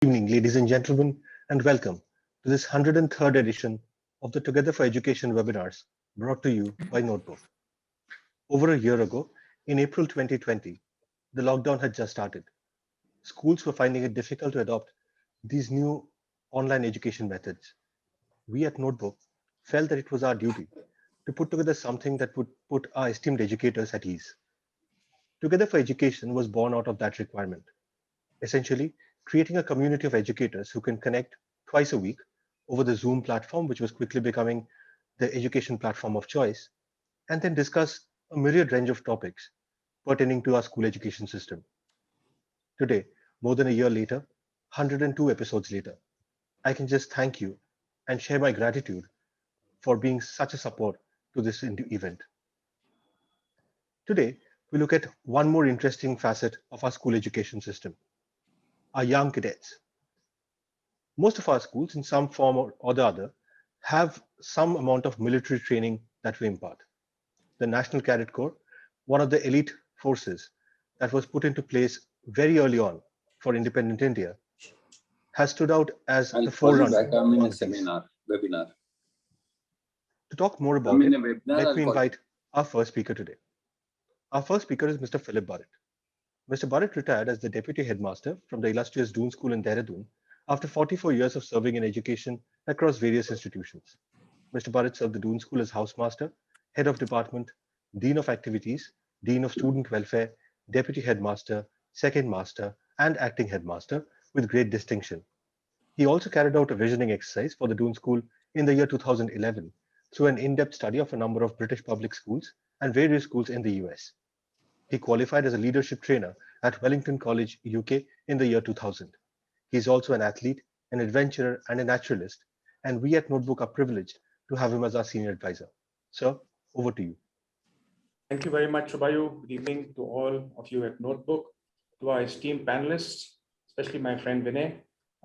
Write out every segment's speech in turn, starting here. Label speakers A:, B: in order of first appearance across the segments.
A: Evening, ladies and gentlemen, and welcome to this 103rd edition of the Together for Education webinars brought to you by Notebook. Over a year ago, in April 2020, the lockdown had just started. Schools were finding it difficult to adopt these new online education methods. We at Notebook felt that it was our duty to put together something that would put our esteemed educators at ease. Together for Education was born out of that requirement. Essentially, creating a community of educators who can connect twice a week over the Zoom platform, which was quickly becoming the education platform of choice, and then discuss a myriad range of topics pertaining to our school education system. Today, more than a year later, 102 episodes later, I can just thank you and share my gratitude for being such a support to this event. Today, we look at one more interesting facet of our school education system, our young cadets. Most of our schools, in some form or the other, have some amount of military training that we impart. The National Cadet Corps, one of the elite forces that was put into place very early on for independent India, has stood out as
B: I'll
A: the
B: call you
A: forerunner
B: back. I'm in a
A: among these.
B: seminar, webinar.
A: To talk more
B: I'm
A: about
B: in
A: it,
B: a webinar.
A: let
B: I'll
A: me
B: call you.
A: invite our first speaker today. Our first speaker is Mr. Philip Barrett. Mr. Barrett retired as the Deputy Headmaster from the illustrious Doon School in Dehradun after 44 years of serving in education across various institutions. Mr. Barrett served the Doon School as Housemaster, Head of Department, Dean of Activities, Dean of Student Welfare, Deputy Headmaster, Second Master, and Acting Headmaster with great distinction. He also carried out a visioning exercise for the Doon School in the year 2011 through an in-depth study of a number of British public schools and various schools in the US. He qualified as a leadership trainer at Wellington College, UK in the year 2000. He is also an athlete, an adventurer, and a naturalist, and we at Notebook are privileged to have him as our senior advisor. Sir, over to you.
C: Thank you very much, Shubayu. Good evening to all of you at Notebook, to our esteemed panelists, especially my friend Vinay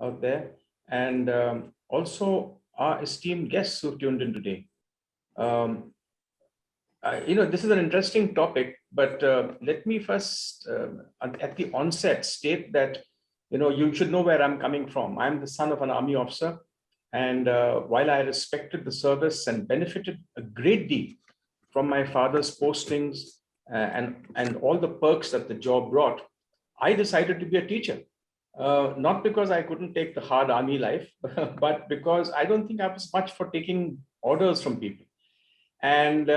C: out there, and also our esteemed guests who tuned in today. This is an interesting topic, but let me first, at the onset, state that you should know where I'm coming from. I'm the son of an army officer, and while I respected the service and benefited a great deal from my father's postings and all the perks that the job brought, I decided to be a teacher. Not because I couldn't take the hard army life, but because I don't think I was much for taking orders from people. And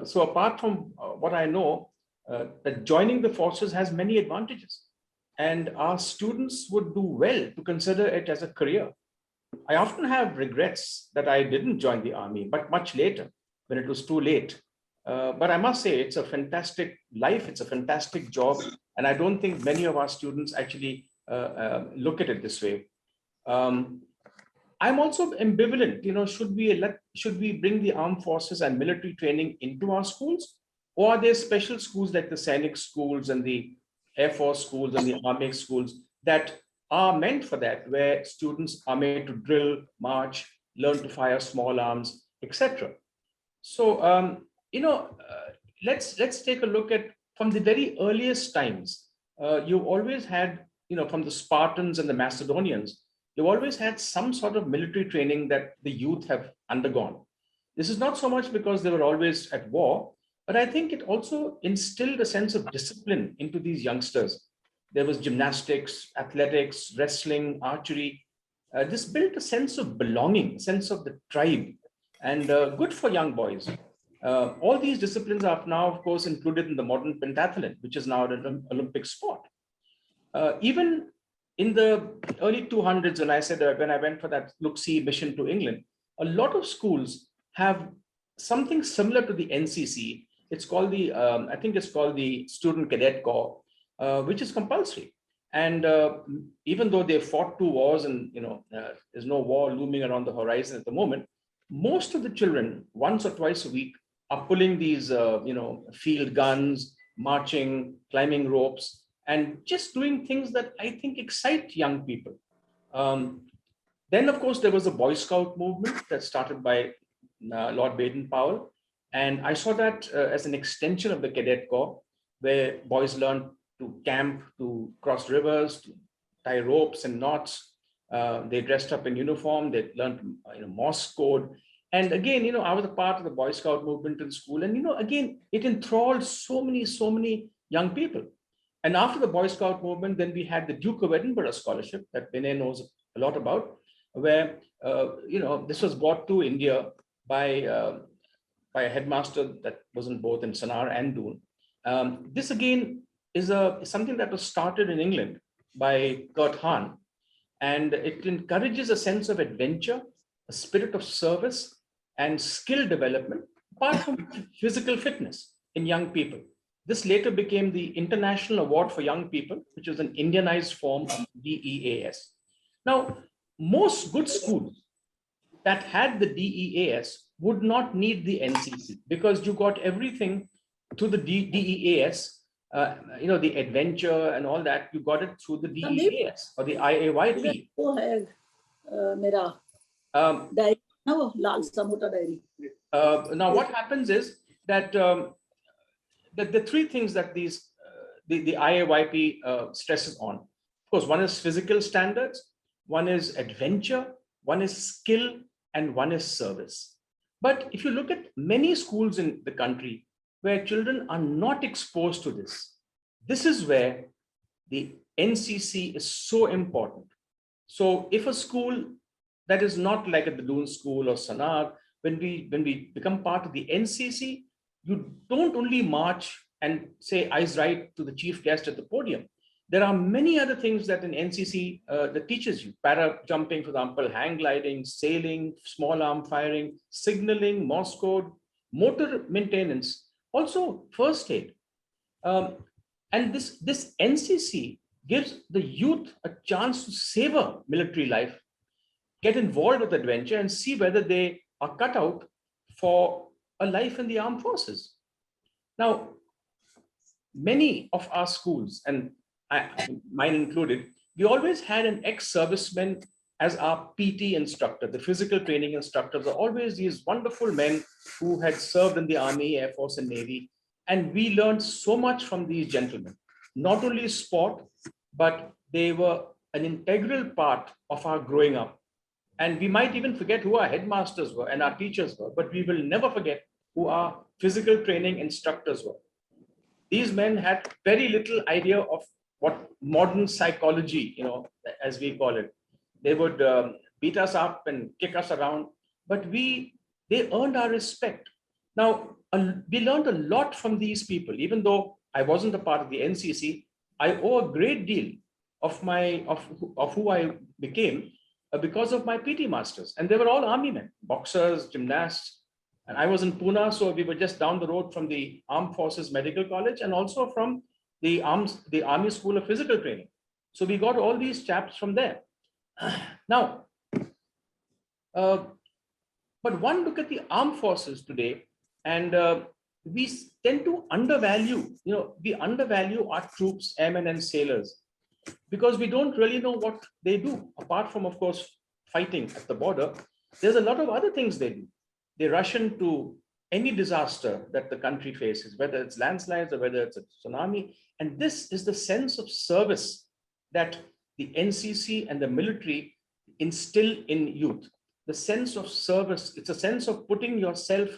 C: so apart from what I know, that joining the forces has many advantages. And our students would do well to consider it as a career. I often have regrets that I didn't join the army, but much later, when it was too late. But I must say, it's a fantastic life, it's a fantastic job, and I don't think many of our students actually look at it this way. I'm also ambivalent. Should we bring the armed forces and military training into our schools, or are there special schools like the Sainik schools and the Air Force schools and the Army schools that are meant for that, where students are made to drill, march, learn to fire small arms, etc. So, let's take a look at from the very earliest times. You always had, from the Spartans and the Macedonians, you've always had some sort of military training that the youth have undergone. This is not so much because they were always at war, but I think it also instilled a sense of discipline into these youngsters. There was gymnastics, athletics, wrestling, archery. This built a sense of belonging, a sense of the tribe, and good for young boys. All these disciplines are now, of course, included in the modern pentathlon, which is now an Olympic sport. Even in the early 200s, when I went for that Look-See mission to England, a lot of schools have something similar to the NCC. It's called I think it's called the Student Cadet Corps, which is compulsory. And even though they fought two wars and, there's no war looming around the horizon at the moment, most of the children, once or twice a week, are pulling these, field guns, marching, climbing ropes, and just doing things that I think excite young people. Then, of course, there was a Boy Scout movement that started by Lord Baden-Powell. And I saw that as an extension of the Cadet Corps, where boys learned to camp, to cross rivers, to tie ropes and knots. They dressed up in uniform. They learned, Morse code. And again, I was a part of the Boy Scout movement in school. And, again, it enthralled so many young people. And after the Boy Scout movement, then we had the Duke of Edinburgh Scholarship that Vinay knows a lot about, where, this was brought to India by a headmaster that wasn't both in Sanar and Doon. This again is something that was started in England by Kurt Hahn, and it encourages a sense of adventure, a spirit of service, and skill development, apart from physical fitness in young people. This later became the International Award for Young People, which is an Indianized form of DEAS. Now, most good schools that had the DEAS would not need the NCC, because you got everything to the DEAS, the adventure and all that, you got it through the DEAS or the IAYP.
B: वो है मेरा diary ना, वो लाल सा मोटा diary.
C: Now, what happens is that the three things that the IAYP stresses on. Of course, one is physical standards, one is adventure, one is skill, and one is service. But if you look at many schools in the country where children are not exposed to this is where the NCC is so important. So if a school that is not like at the Doon School or Sanar, when we become part of the NCC, you don't only march and say eyes right to the chief guest at the podium. There are many other things that an NCC that teaches you: para jumping, for example, hang gliding, sailing, small arm firing, signaling, Morse code, motor maintenance, also first aid. And this NCC gives the youth a chance to savor military life, get involved with adventure, and see whether they are cut out for a life in the armed forces. Now, many of our schools, and mine included, we always had an ex-serviceman as our PT instructor. The physical training instructors are always these wonderful men who had served in the Army, Air Force, and Navy. And we learned so much from these gentlemen, not only sport, but they were an integral part of our growing up. And we might even forget who our headmasters were and our teachers were, but we will never forget who our physical training instructors were. These men had very little idea of what modern psychology, as we call it. They would beat us up and kick us around, but they earned our respect. Now, we learned a lot from these people. Even though I wasn't a part of the NCC, I owe a great deal of who I became because of my PT masters. And they were all army men, boxers, gymnasts. And I was in Pune, so we were just down the road from the Armed Forces Medical College and also from the Army School of Physical Training. So we got all these chaps from there. Now, but one look at the armed forces today, and we tend to undervalue, we undervalue our troops, airmen and sailors, because we don't really know what they do. Apart from, of course, fighting at the border, there's a lot of other things they do. They rush into any disaster that the country faces, whether it's landslides or whether it's a tsunami. And this is the sense of service that the NCC and the military instill in youth. The sense of service, it's a sense of putting yourself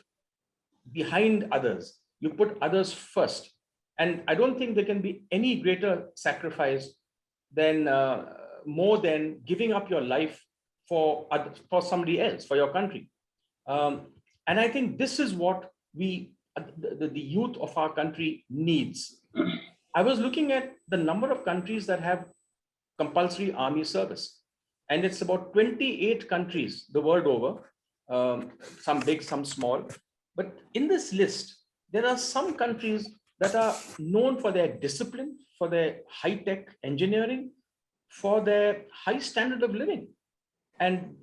C: behind others. You put others first. And I don't think there can be any greater sacrifice than more than giving up your life for somebody else, for your country. And I think this is what the youth of our country needs. I was looking at the number of countries that have compulsory army service, and it's about 28 countries the world over, some big, some small. But in this list, there are some countries that are known for their discipline, for their high-tech engineering, for their high standard of living. And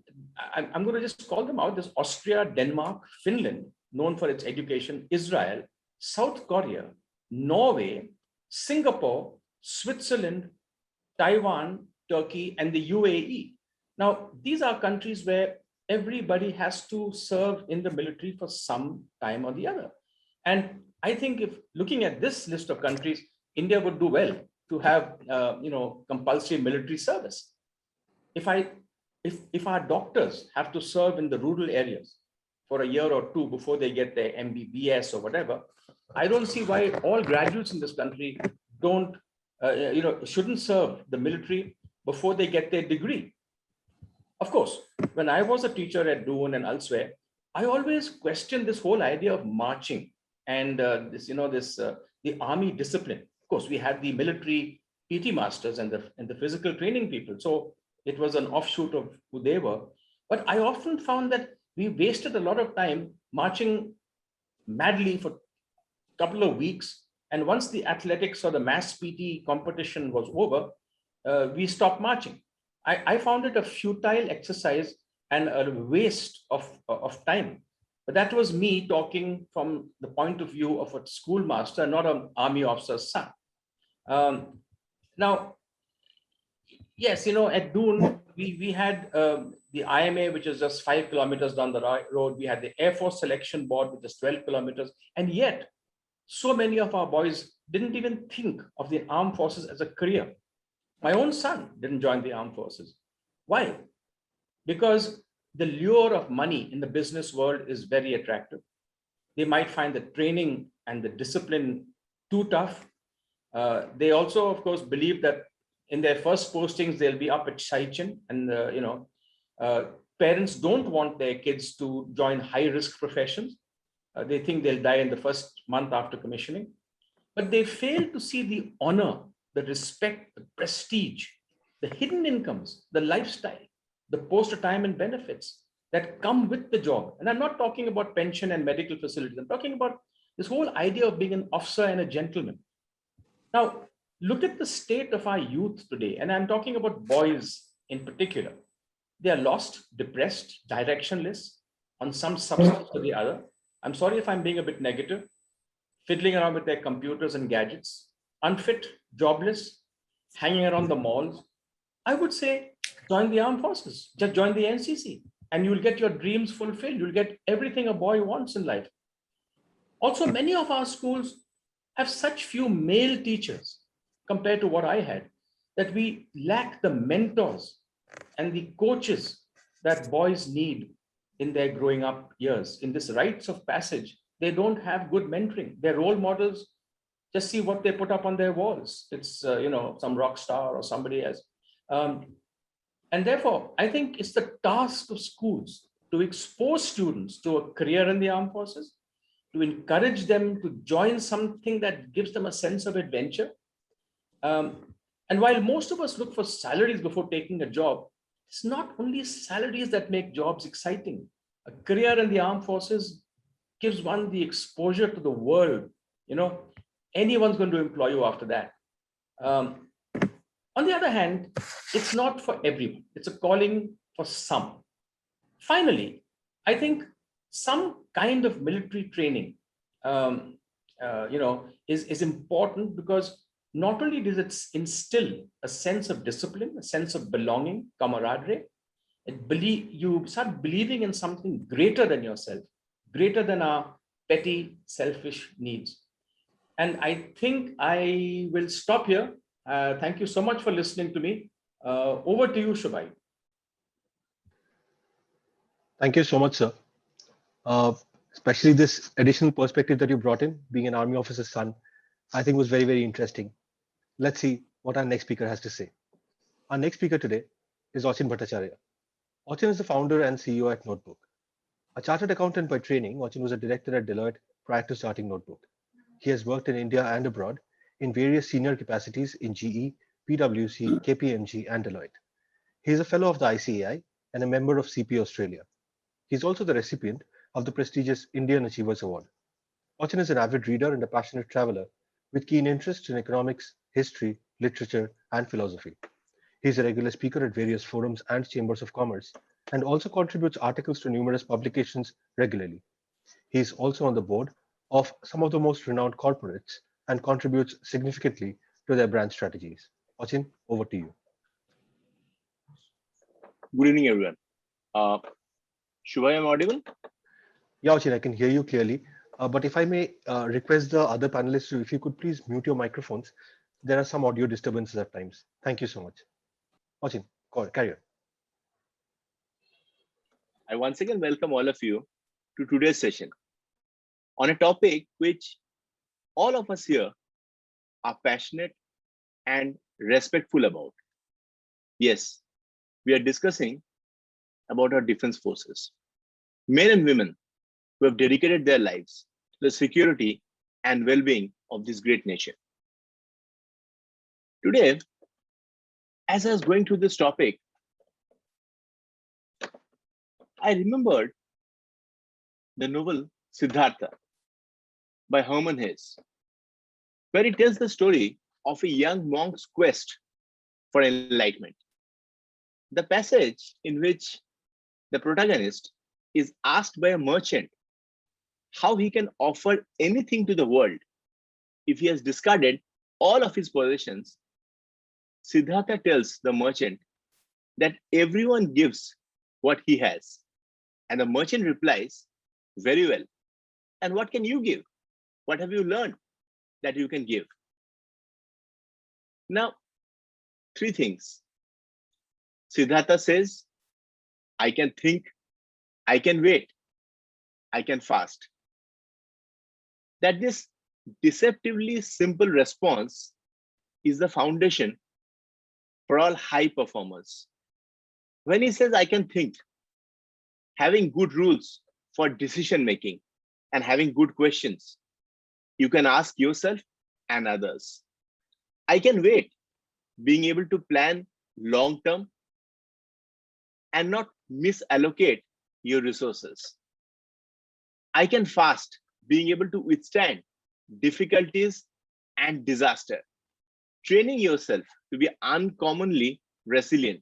C: I'm going to just call them out. There's Austria, Denmark, Finland, known for its education, Israel, South Korea, Norway, Singapore, Switzerland, Taiwan, Turkey, and the UAE. Now, these are countries where everybody has to serve in the military for some time or the other. And I think if looking at this list of countries, India would do well to have compulsory military service. If our doctors have to serve in the rural areas for a year or two before they get their MBBS or whatever, I don't see why all graduates in this country shouldn't serve the military before they get their degree. Of course, when I was a teacher at Doon and elsewhere, I always questioned this whole idea of marching and the army discipline. Of course, we had the military PT masters and the physical training people, so it was an offshoot of who they were. But I often found that we wasted a lot of time marching madly for a couple of weeks, and once the athletics or the mass PT competition was over, we stopped marching. I found it a futile exercise and a waste of time. But that was me talking from the point of view of a schoolmaster, not an army officer's son. Now, yes, at Doon, we had the IMA, which is just 5 kilometers down the road. We had the Air Force Selection Board, which is 12 kilometers. And yet, so many of our boys didn't even think of the armed forces as a career. My own son didn't join the armed forces. Why? Because the lure of money in the business world is very attractive. They might find the training and the discipline too tough. They also, of course, believe that in their first postings, they'll be up at Shaichin, and parents don't want their kids to join high-risk professions. They think they'll die in the first month after commissioning. But they fail to see the honor, the respect, the prestige, the hidden incomes, the lifestyle, the post-retirement benefits that come with the job. And I'm not talking about pension and medical facilities. I'm talking about this whole idea of being an officer and a gentleman. Now, look at the state of our youth today. And I'm talking about boys in particular. They are lost, depressed, directionless, on some substance or the other. I'm sorry if I'm being a bit negative, fiddling around with their computers and gadgets, unfit, jobless, hanging around the malls. I would say join the armed forces, just join the NCC, and you'll get your dreams fulfilled. You'll get everything a boy wants in life. Also, many of our schools have such few male teachers compared to what I had, that we lack the mentors and the coaches that boys need in their growing up years. In this rites of passage, they don't have good mentoring. Their role models, just see what they put up on their walls. It's, some rock star or somebody else. And therefore, I think it's the task of schools to expose students to a career in the armed forces, to encourage them to join something that gives them a sense of adventure. And while most of us look for salaries before taking a job, it's not only salaries that make jobs exciting. A career in the armed forces gives one the exposure to the world. Anyone's going to employ you after that. On the other hand, it's not for everyone. It's a calling for some. Finally, I think some kind of military training, is important, because not only does it instill a sense of discipline, a sense of belonging, camaraderie, you start believing in something greater than yourself, greater than our petty, selfish needs. And I think I will stop here. Thank you so much for listening to me. Over to you, Shubhai.
A: Thank you so much, sir. Especially this additional perspective that you brought in, being an army officer's son, I think was very, very interesting. Let's see what our next speaker has to say. Our next speaker today is Achin Bhattacharya. Achin is the founder and CEO at Notebook. A chartered accountant by training, Achin was a director at Deloitte prior to starting Notebook. He has worked in India and abroad in various senior capacities in GE, PwC, KPMG, and Deloitte. He is a fellow of the ICAI and a member of CP Australia. He is also the recipient of the prestigious Indian Achievers Award. Achin is an avid reader and a passionate traveler with keen interest in economics, history, literature, and philosophy. He is a regular speaker at various forums and chambers of commerce, and also contributes articles to numerous publications regularly. He is also on the board of some of the most renowned corporates and contributes significantly to their brand strategies. Achin, over to you.
D: Good evening, everyone. Shubhai, am I audible?
A: Yeah, Achin, I can hear you clearly. But if I may request the other panelists, if you could please mute your microphones there are some audio disturbances at times. Thank you so much. Achin, carry on.
D: I once again welcome all of you to today's session on a topic which all of us here are passionate and respectful about. Yes, we are discussing about our defense forces, men and women who have dedicated their lives to the security and well-being of this great nation. Today, as I was going through this topic, I remembered the novel Siddhartha by Hermann Hesse, where it tells the story of a young monk's quest for enlightenment. The passage in which the protagonist is asked by a merchant how he can offer anything to the world if he has discarded all of his possessions. Siddhartha tells the merchant that everyone gives what he has. And the merchant replies, very well. And what can you give? What have you learned that you can give? Now, three things. Siddhartha says, I can think, I can wait, I can fast. That this deceptively simple response is the foundation for all high performers. When he says, I can think, having good rules for decision making and having good questions, you can ask yourself and others. I can wait, being able to plan long term and not misallocate your resources. I can fast, being able to withstand difficulties and disaster, training yourself to be uncommonly resilient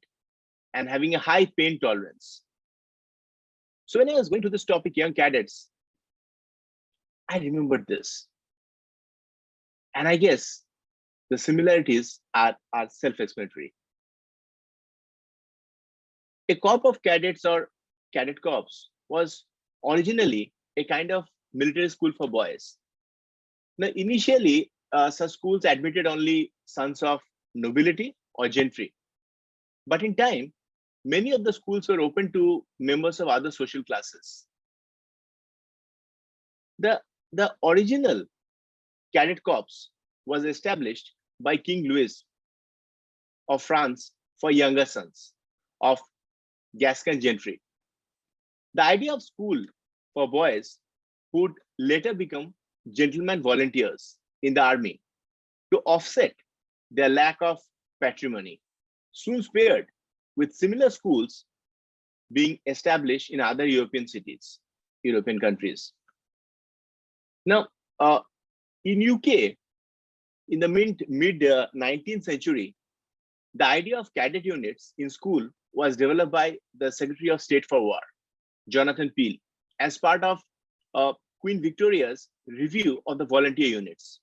D: and having a high pain tolerance. So when I was going to this topic, young cadets, I remembered this. And I guess the similarities are self-explanatory. A corps of cadets or cadet corps was originally a kind of military school for boys. Now, initially, such schools admitted only sons of nobility or gentry. But in time, many of the schools were open to members of other social classes. The original cadet corps was established by King Louis of France for younger sons of Gascon gentry. The idea of school for boys would later become gentlemen volunteers in the army to offset their lack of patrimony, soon paired with similar schools being established in other European cities, European countries. Now, in UK, in the mid 19th century, the idea of cadet units in school was developed by the Secretary of State for War, Jonathan Peel, as part of Queen Victoria's review of the volunteer units,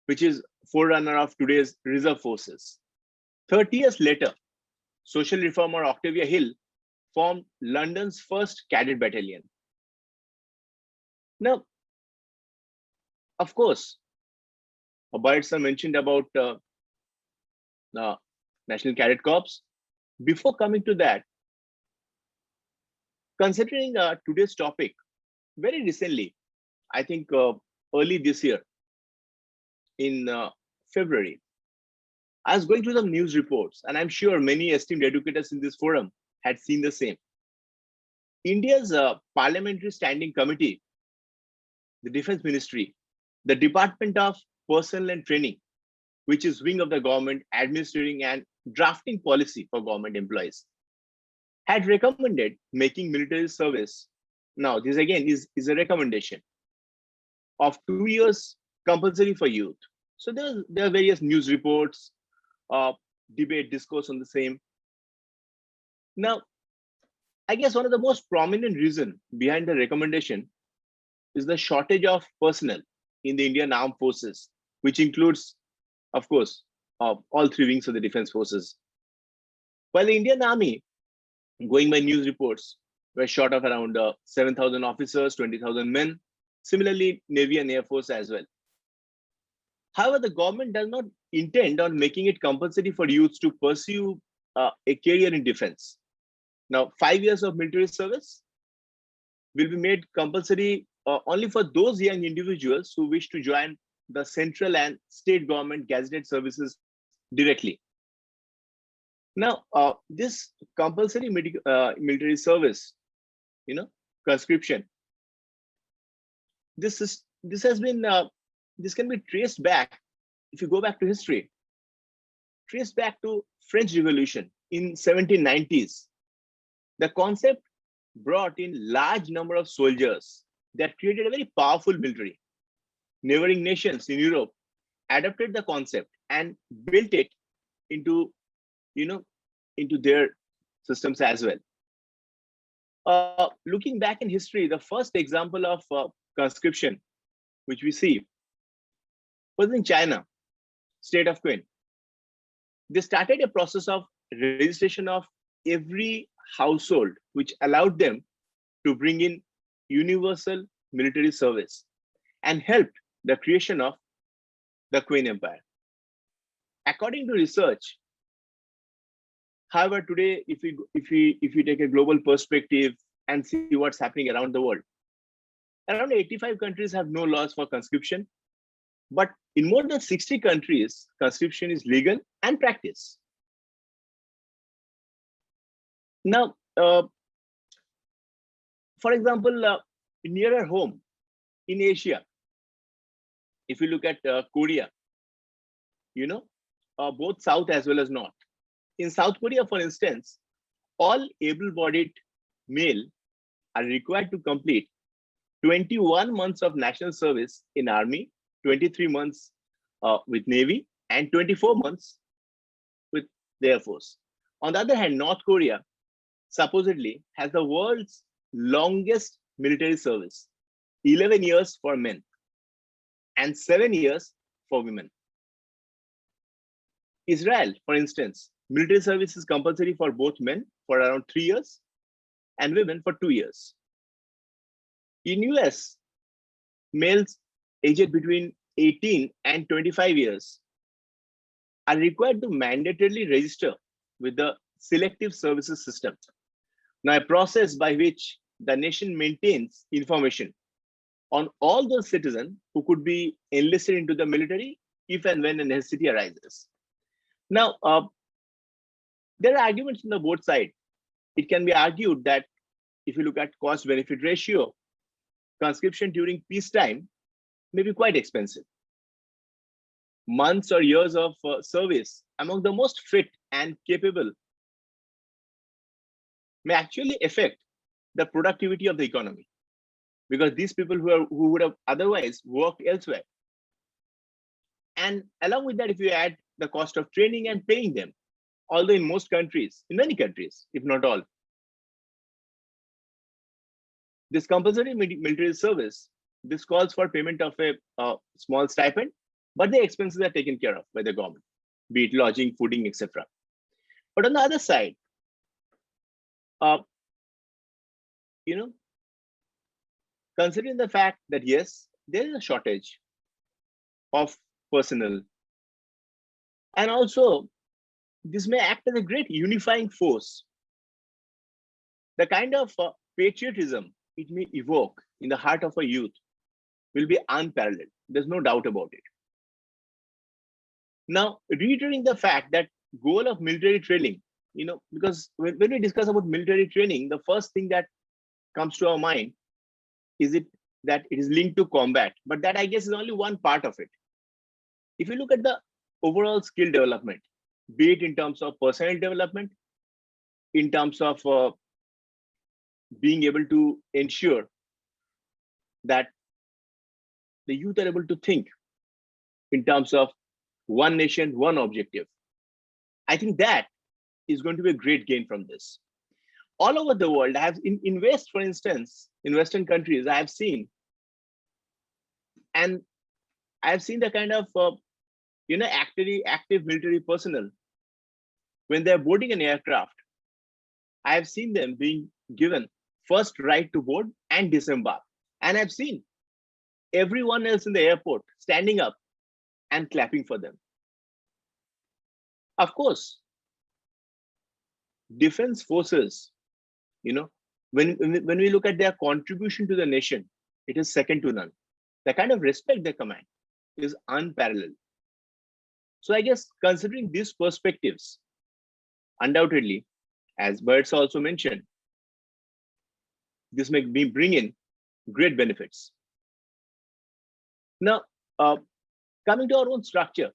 D: which is forerunner of today's reserve forces. 30 years later, social reformer Octavia Hill formed London's first cadet battalion. Now, of course, Bayard mentioned about National Cadet Corps. Before coming to that, considering today's topic, very recently, I think early this year, in February, I was going through some news reports, and I'm sure many esteemed educators in this forum had seen the same. India's Parliamentary Standing Committee, the Defense Ministry, the Department of Personnel and Training, which is wing of the government administering and drafting policy for government employees, had recommended making military service. Now, this again is a recommendation of 2 years compulsory for youth. So there are various news reports, debate, discourse on the same. Now, I guess one of the most prominent reasons behind the recommendation is the shortage of personnel in the Indian Armed Forces, which includes, of course, all three wings of the defense forces. While the Indian Army, going by news reports, were short of around 7,000 officers, 20,000 men. Similarly, Navy and Air Force as well. However, the government does not intend on making it compulsory for youths to pursue a career in defense. Now, 5 years of military service will be made compulsory only for those young individuals who wish to join the central and state government gazetted services directly. Now, this compulsory military service, conscription, this can be traced back, if you go back to history, traced back to French Revolution in 1790s. The concept brought in large number of soldiers that created a very powerful military. Neighboring nations in Europe adopted the concept and built it into their systems as well. Looking back in history, the first example of conscription, which we see, was in China, state of Qin. They started a process of registration of every household, which allowed them to bring in universal military service and helped the creation of the Qin Empire. According to research, however, today, if we take a global perspective and see what's happening around the world, around 85 countries have no laws for conscription, but in more than 60 countries, conscription is legal and practiced. Now, for example, nearer home in Asia, if you look at Korea, both South as well as North. In South Korea, for instance, all able-bodied male are required to complete 21 months of national service in Army, 23 months with Navy, and 24 months with the Air Force. On the other hand, North Korea supposedly has the world's longest military service, 11 years for men and 7 years for women. Israel, for instance, military service is compulsory for both men for around 3 years and women for 2 years. In US, males aged between 18 and 25 years are required to mandatorily register with the Selective Services System. Now, a process by which the nation maintains information on all those citizens who could be enlisted into the military if and when a necessity arises. Now, there are arguments on the both sides. It can be argued that if you look at cost-benefit ratio, conscription during peacetime may be quite expensive. Months or years of service among the most fit and capable may actually affect the productivity of the economy, because these people who would have otherwise worked elsewhere. And along with that, if you add the cost of training and paying them, although in most countries, in many countries, if not all, this compulsory military service, this calls for payment of a small stipend, but the expenses are taken care of by the government, be it lodging, fooding, etc. But on the other side, considering the fact that yes, there is a shortage of personnel, and also this may act as a great unifying force. The kind of patriotism it may evoke in the heart of a youth will be unparalleled. There's no doubt about it. Now, reiterating the fact that goal of military training, because when we discuss about military training, the first thing that comes to our mind is that it is linked to combat, but that I guess is only one part of it. If you look at the overall skill development, be it in terms of personnel development, in terms of being able to ensure that the youth are able to think in terms of one nation, one objective, I think that is going to be a great gain from this. All over the world, I have in West, for instance, in Western countries, I have seen, and I have seen the kind of active military personnel when they're boarding an aircraft. I have seen them being given first right to board and disembark, and I've seen everyone else in the airport standing up and clapping for them. Of course, defense forces, when we look at their contribution to the nation, it is second to none. The kind of respect they command is unparalleled. So I guess considering these perspectives, undoubtedly, as Birds also mentioned, this may bring in great benefits. Now, coming to our own structure,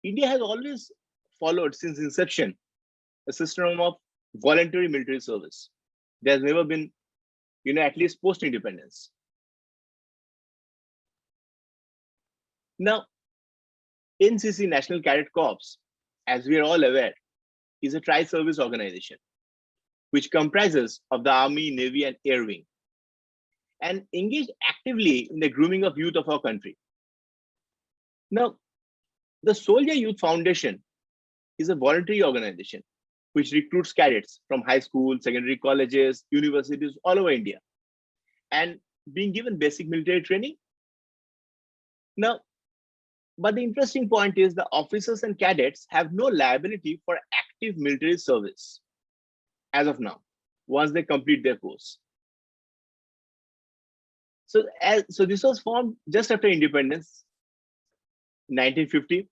D: India has always followed since inception a system of voluntary military service. There's never been, at least post-independence. Now, NCC, National Cadet Corps, as we are all aware, is a tri-service organization which comprises of the Army, Navy, and Air Wing, and engaged actively in the grooming of youth of our country. Now, the Soldier Youth Foundation is a voluntary organization which recruits cadets from high school, secondary colleges, universities all over India, and being given basic military training. Now, but the interesting point is the officers and cadets have no liability for active military service as of now, once they complete their course. So this was formed just after independence, 1950,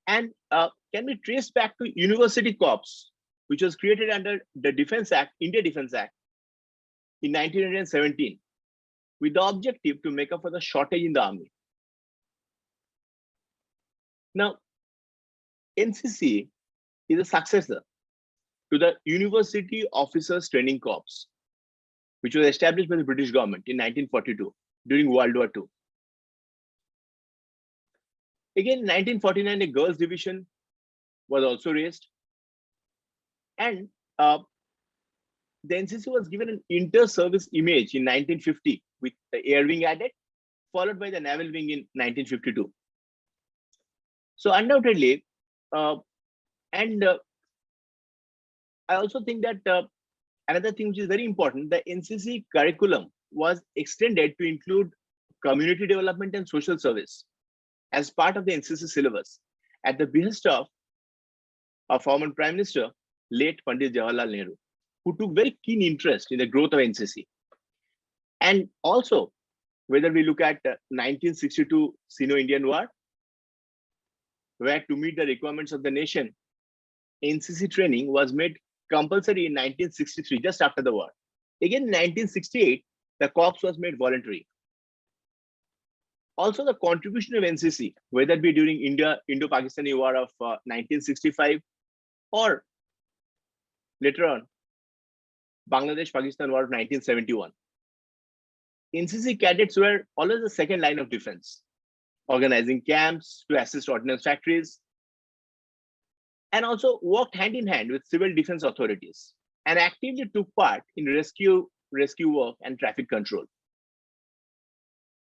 D: and can be traced back to University Corps, which was created under the Defense Act, India Defense Act, in 1917, with the objective to make up for the shortage in the army. Now, NCC is a successor to the University Officers Training Corps, which was established by the British government in 1942 during World War II. Again, in 1949, a girls' division was also raised. And the NCC was given an inter-service image in 1950 with the Air Wing added, followed by the Naval Wing in 1952. So undoubtedly, I also think that another thing which is very important, the NCC curriculum was extended to include community development and social service as part of the NCC syllabus at the behest of our former Prime Minister, late Pandit Jawaharlal Nehru, who took very keen interest in the growth of NCC. And also, whether we look at 1962 Sino-Indian War, where to meet the requirements of the nation, NCC training was made compulsory in 1963, just after the war. Again, in 1968, the corps was made voluntary. Also, the contribution of NCC, whether it be during Indo-Pakistani War of 1965 or later on, Bangladesh-Pakistan War of 1971. NCC cadets were always the second line of defense, organizing camps to assist ordnance factories, and also worked hand in hand with civil defense authorities and actively took part in rescue work and traffic control.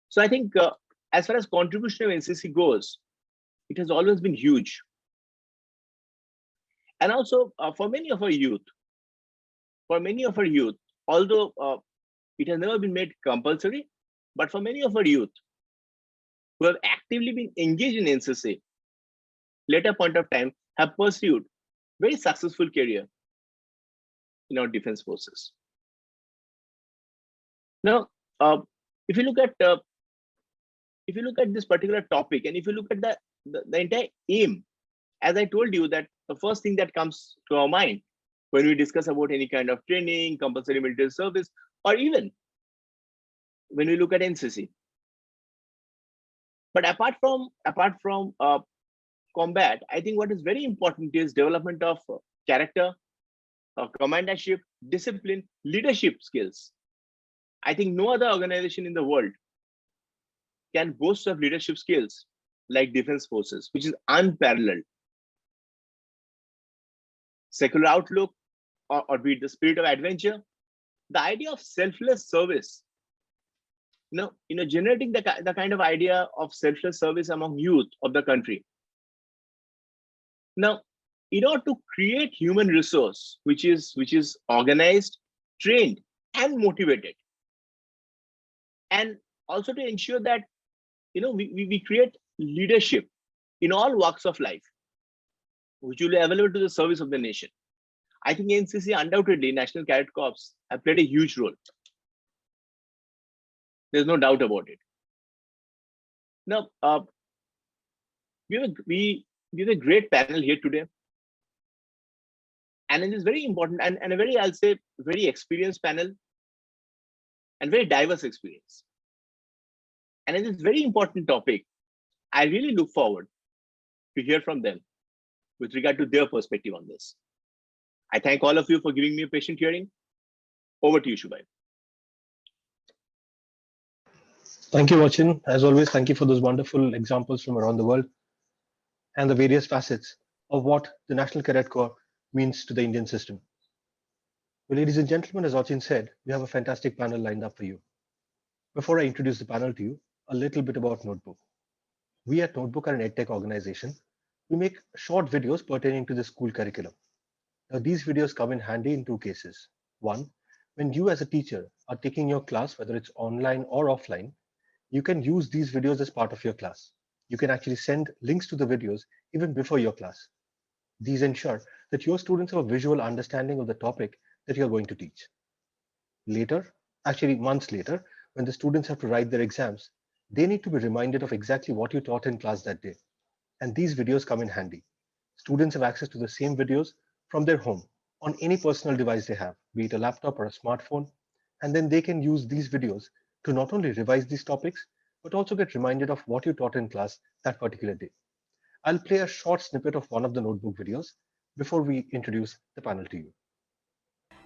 D: So I think as far as contribution of NCC goes, it has always been huge. And also for many of our youth, although it has never been made compulsory, but for many of our youth who have actively been engaged in NCC, later point of time have pursued very successful career in our defense forces. Now, if you look at this particular topic, and if you look at the entire aim, as I told you, that the first thing that comes to our mind when we discuss about any kind of training, compulsory military service, or even when we look at NCC. But apart from combat, I think what is very important is development of character, commandership, discipline, leadership skills. I think no other organization in the world can boast of leadership skills like defense forces, which is unparalleled. Secular outlook, or be it the spirit of adventure, the idea of selfless service, generating the kind of idea of selfless service among youth of the country. Now, in order to create human resource, which is organized, trained, and motivated, and also to ensure that we create leadership in all walks of life, which will be available to the service of the nation. I think NCC, undoubtedly, National Cadet Corps have played a huge role. There's no doubt about it. Now, we have a great panel here today. And it is very important and a very, I'll say, very experienced panel and very diverse experience. And in this very important topic, I really look forward to hear from them with regard to their perspective on this. I thank all of you for giving me a patient hearing. Over to you, Shubhai.
A: Thank you, Vachin. As always, thank you for those wonderful examples from around the world and the various facets of what the National Cadet Corps means to the Indian system. Well, ladies and gentlemen, as Vachin said, we have a fantastic panel lined up for you. Before I introduce the panel to you, a little bit about Notebook. We at Notebook are an EdTech organization. We make short videos pertaining to the school curriculum. Now, these videos come in handy in two cases. One, when you as a teacher are taking your class, whether it's online or offline, you can use these videos as part of your class. You can actually send links to the videos even before your class. These ensure that your students have a visual understanding of the topic that you're going to teach. Later, actually months later, when the students have to write their exams, they need to be reminded of exactly what you taught in class that day. And these videos come in handy. Students have access to the same videos from their home on any personal device they have, be it a laptop or a smartphone, and then they can use these videos to not only revise these topics, but also get reminded of what you taught in class that particular day. I'll play a short snippet of one of the Notebook videos before we introduce the panel to you.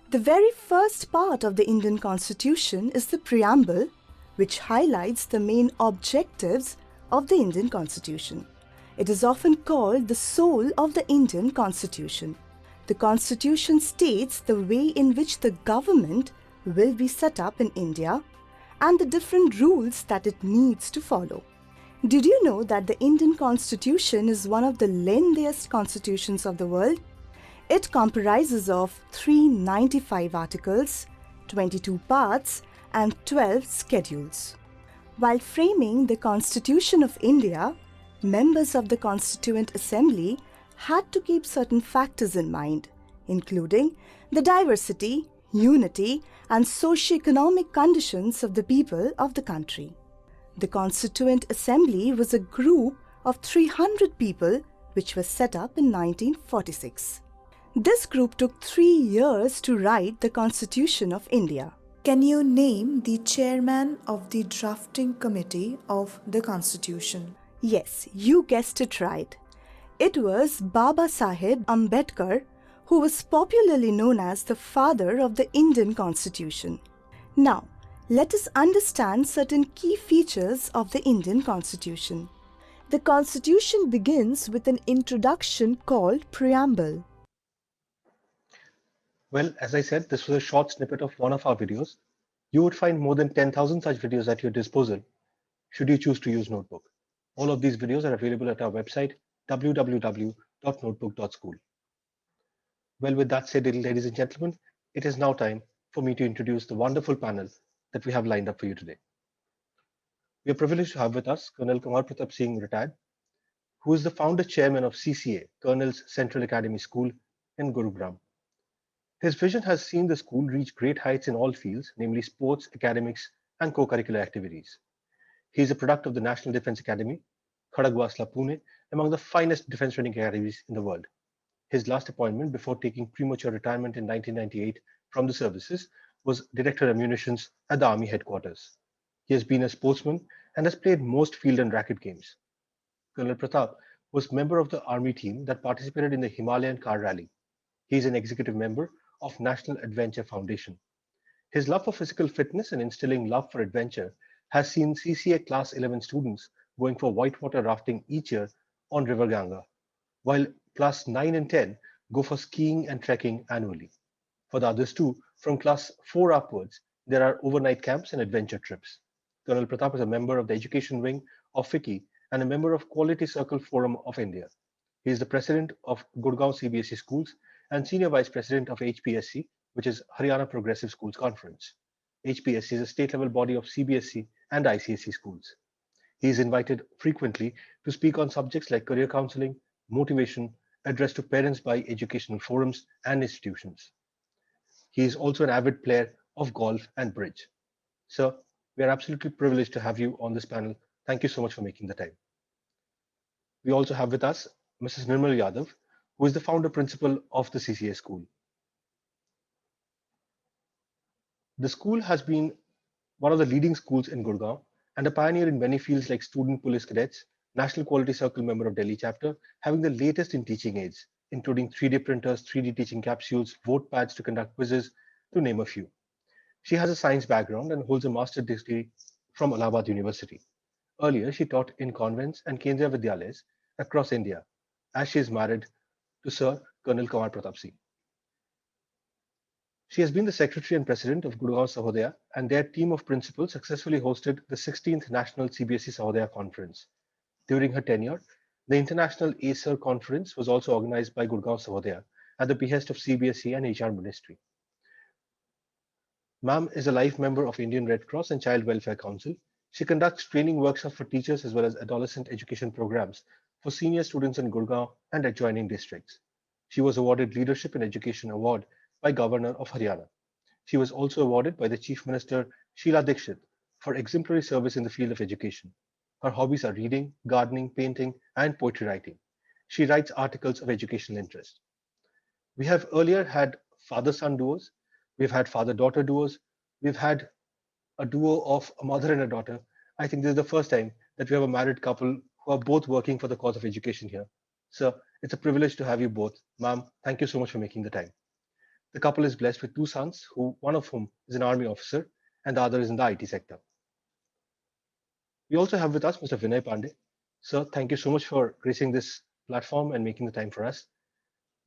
E: The very first part of the Indian Constitution is the preamble, which highlights the main objectives of the Indian Constitution. It is often called the soul of the Indian Constitution. The Constitution states the way in which the government will be set up in India and the different rules that it needs to follow. Did you know that the Indian Constitution is one of the lengthiest constitutions of the world? It comprises of 395 articles, 22 parts, and 12 schedules. While framing the Constitution of India, members of the Constituent Assembly had to keep certain factors in mind, including the diversity, unity, and socio-economic conditions of the people of the country. The Constituent Assembly was a group of 300 people which was set up in 1946. This group took 3 years to write the Constitution of India. Can you name the chairman of the drafting committee of the Constitution? Yes, you guessed it right. It was Baba Saheb Ambedkar, who was popularly known as the father of the Indian Constitution. Now, let us understand certain key features of the Indian Constitution. The Constitution begins with an introduction called Preamble.
A: Well, as I said, this was a short snippet of one of our videos. You would find more than 10,000 such videos at your disposal should you choose to use Notebook. All of these videos are available at our website, www.notebook.school. Well, with that said, ladies and gentlemen, it is now time for me to introduce the wonderful panel that we have lined up for you today. We are privileged to have with us Colonel Kumar Pratap Singh, retired, who is the founder chairman of CCA, Colonel's Central Academy School in Gurugram. His vision has seen the school reach great heights in all fields, namely sports, academics, and co-curricular activities. He is a product of the National Defence Academy, Khadagwasla, Pune, among the finest defence training academies in the world. His last appointment before taking premature retirement in 1998 from the services was Director of Munitions at the Army headquarters. He has been a sportsman and has played most field and racket games. Colonel Pratap was member of the Army team that participated in the Himalayan Car Rally. He is an executive member of National Adventure Foundation. His love for physical fitness and instilling love for adventure has seen CCA Class 11 students going for whitewater rafting each year on River Ganga, while Class 9 and 10 go for skiing and trekking annually. For the others too, from Class 4 upwards, there are overnight camps and adventure trips. Colonel Pratap is a member of the education wing of FICCI and a member of Quality Circle Forum of India. He is the president of Gurgaon CBSE Schools and senior vice president of HPSC, which is Haryana Progressive Schools Conference. HPSC is a state-level body of CBSE and ICSE schools. He is invited frequently to speak on subjects like career counseling, motivation, addressed to parents by educational forums and institutions. He is also an avid player of golf and bridge. Sir, we are absolutely privileged to have you on this panel. Thank you so much for making the time. We also have with us Mrs. Nirmal Yadav, who is the founder principal of the CCA school. The school has been one of the leading schools in Gurgaon and a pioneer in many fields like student police cadets, National Quality Circle member of Delhi chapter, having the latest in teaching aids, including 3D printers, 3D teaching capsules, vote pads to conduct quizzes, to name a few. She has a science background and holds a master's degree from Allahabad University. Earlier, she taught in convents and Kendriya Vidyalayas across India, as she is married to Sir Colonel Kumar Pratap Singh. She has been the secretary and president of Gurgaon Sahodaya, and their team of principals successfully hosted the 16th National CBSE Sahodaya Conference. During her tenure, the International ACER Conference was also organized by Gurgaon Sahodaya at the behest of CBSE and HR Ministry. Ma'am is a life member of Indian Red Cross and Child Welfare Council. She conducts training workshops for teachers as well as adolescent education programs for senior students in Gurgaon and adjoining districts. She was awarded Leadership in Education Award by Governor of Haryana. She was also awarded by the Chief Minister Sheila Dikshit for exemplary service in the field of education. Her hobbies are reading, gardening, painting, and poetry writing. She writes articles of educational interest. We have earlier had father-son duos. We've had father-daughter duos. We've had a duo of a mother and a daughter. I think this is the first time that we have a married couple who are both working for the cause of education here. Sir, it's a privilege to have you both. Ma'am, thank you so much for making the time. The couple is blessed with two sons, one of whom is an army officer and the other is in the IT sector. We also have with us Mr. Vinay Pandey. Sir, thank you so much for gracing this platform and making the time for us.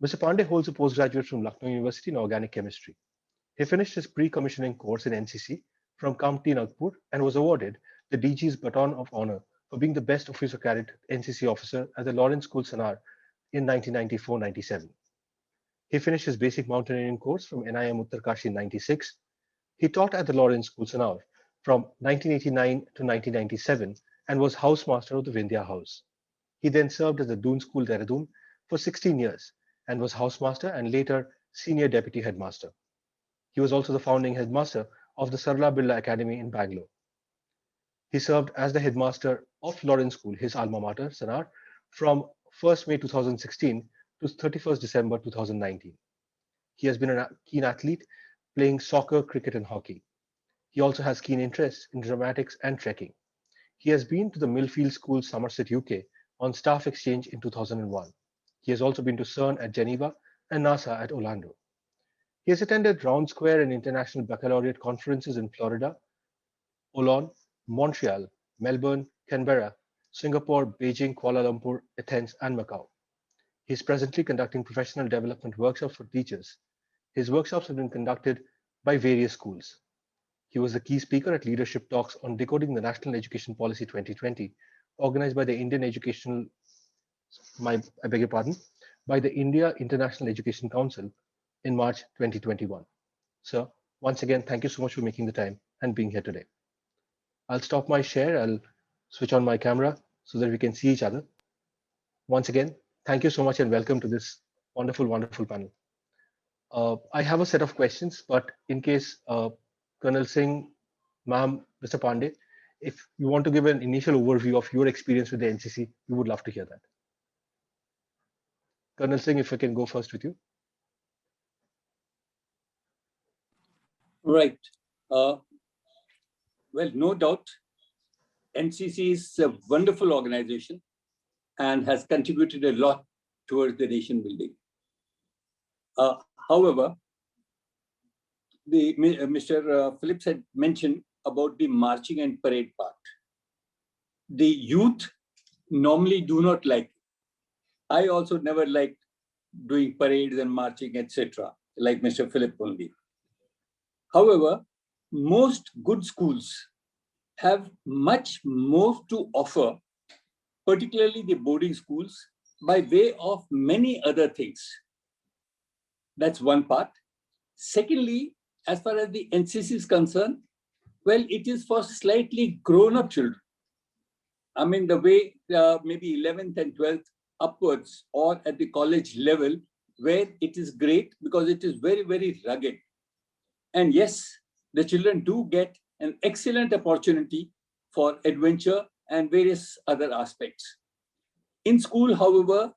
A: Mr. Pandey holds a postgraduate from Lucknow University in organic chemistry. He finished his pre-commissioning course in NCC from Kamptee Nagpur and was awarded the DG's Baton of Honor for being the best officer cadet NCC officer at the Lawrence School Sanar in 1994-97. He finished his basic mountaineering course from NIM Uttarkashi in 96. He taught at the Lawrence School Sanar from 1989 to 1997 and was housemaster of the Vindhya House. He then served as the Doon School Dehradun for 16 years and was housemaster and later senior deputy headmaster. He was also the founding headmaster of the Sarla Birla Academy in Bangalore. He served as the headmaster of Lawrence School, his alma mater, Sanar, from 1st May 2016 to 31st December 2019. He has been a keen athlete, playing soccer, cricket, and hockey. He also has keen interest in dramatics and trekking. He has been to the Millfield School, Somerset, UK, on staff exchange in 2001. He has also been to CERN at Geneva and NASA at Orlando. He has attended Round Square and International Baccalaureate conferences in Florida, Olon, Montreal, Melbourne, Canberra, Singapore, Beijing, Kuala Lumpur, Athens, and Macau. He is presently conducting professional development workshops for teachers. His workshops have been conducted by various schools. He was the key speaker at leadership talks on decoding the National Education Policy 2020, organized by the by the India International Education Council in March 2021. Sir, once again, thank you so much for making the time and being here today. I'll stop my share. I'll switch on my camera so that we can see each other. Once again, thank you so much and welcome to this wonderful, wonderful panel. I have a set of questions, but in case Colonel Singh, Ma'am, Mr. Pandey, if you want to give an initial overview of your experience with the NCC, we would love to hear that. Colonel Singh, if I can go first with you.
F: Right. Well, no doubt, NCC is a wonderful organization and has contributed a lot towards the nation building. However, Mr. Phillips had mentioned about the marching and parade part. The youth normally do not like it. I also never liked doing parades and marching, etc., like Mr. Philip only. However, most good schools have much more to offer, particularly the boarding schools, by way of many other things. That's one part. Secondly, as far as the NCC is concerned, well, it is for slightly grown-up children. I mean, the way maybe 11th and 12th upwards, or at the college level, where it is great because it is very, very rugged. And yes, the children do get an excellent opportunity for adventure and various other aspects. In school, however,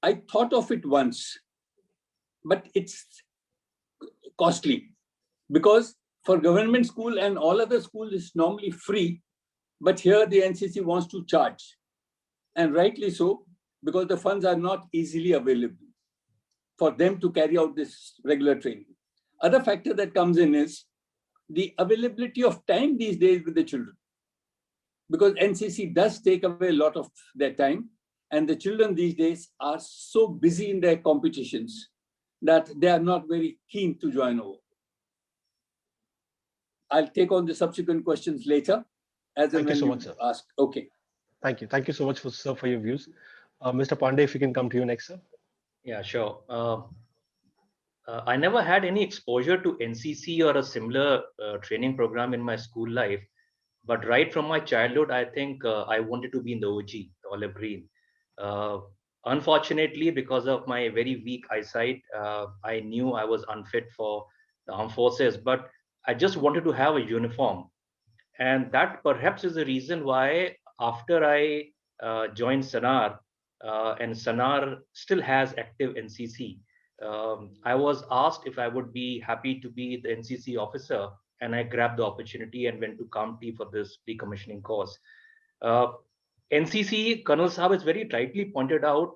F: I thought of it once, but it's costly because for government school and all other schools, it's normally free, but here the NCC wants to charge, and rightly so, because the funds are not easily available for them to carry out this regular training. Other factor that comes in is the availability of time these days with the children, because NCC does take away a lot of their time, and the children these days are so busy in their competitions that they are not very keen to join over. I'll take on the subsequent questions later.
A: Thank you so much, sir.
F: Ask. Okay.
A: Thank you. Thank you so much, sir, for your views. Mr. Pandey, if we can come to you next, sir.
G: Yeah, sure. I never had any exposure to NCC or a similar training program in my school life. But right from my childhood, I think I wanted to be in the OG, the olive green. Unfortunately, because of my very weak eyesight, I knew I was unfit for the armed forces, but I just wanted to have a uniform. And that perhaps is the reason why after I joined Sanar, and Sanar still has active NCC, I was asked if I would be happy to be the NCC officer, and I grabbed the opportunity and went to Kamptee for this pre-commissioning course. NCC, Colonel Saab has very rightly pointed out,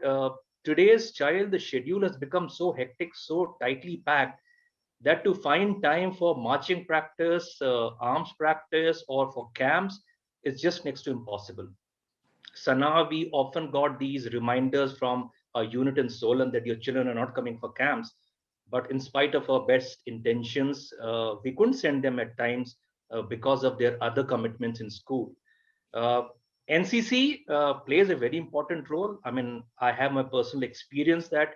G: today's child, the schedule has become so hectic, so tightly packed, that to find time for marching practice, arms practice, or for camps is just next to impossible. Sanar, we often got these reminders from a unit in Solan that your children are not coming for camps. But in spite of our best intentions, we couldn't send them at times because of their other commitments in school. NCC plays a very important role. I mean, I have my personal experience that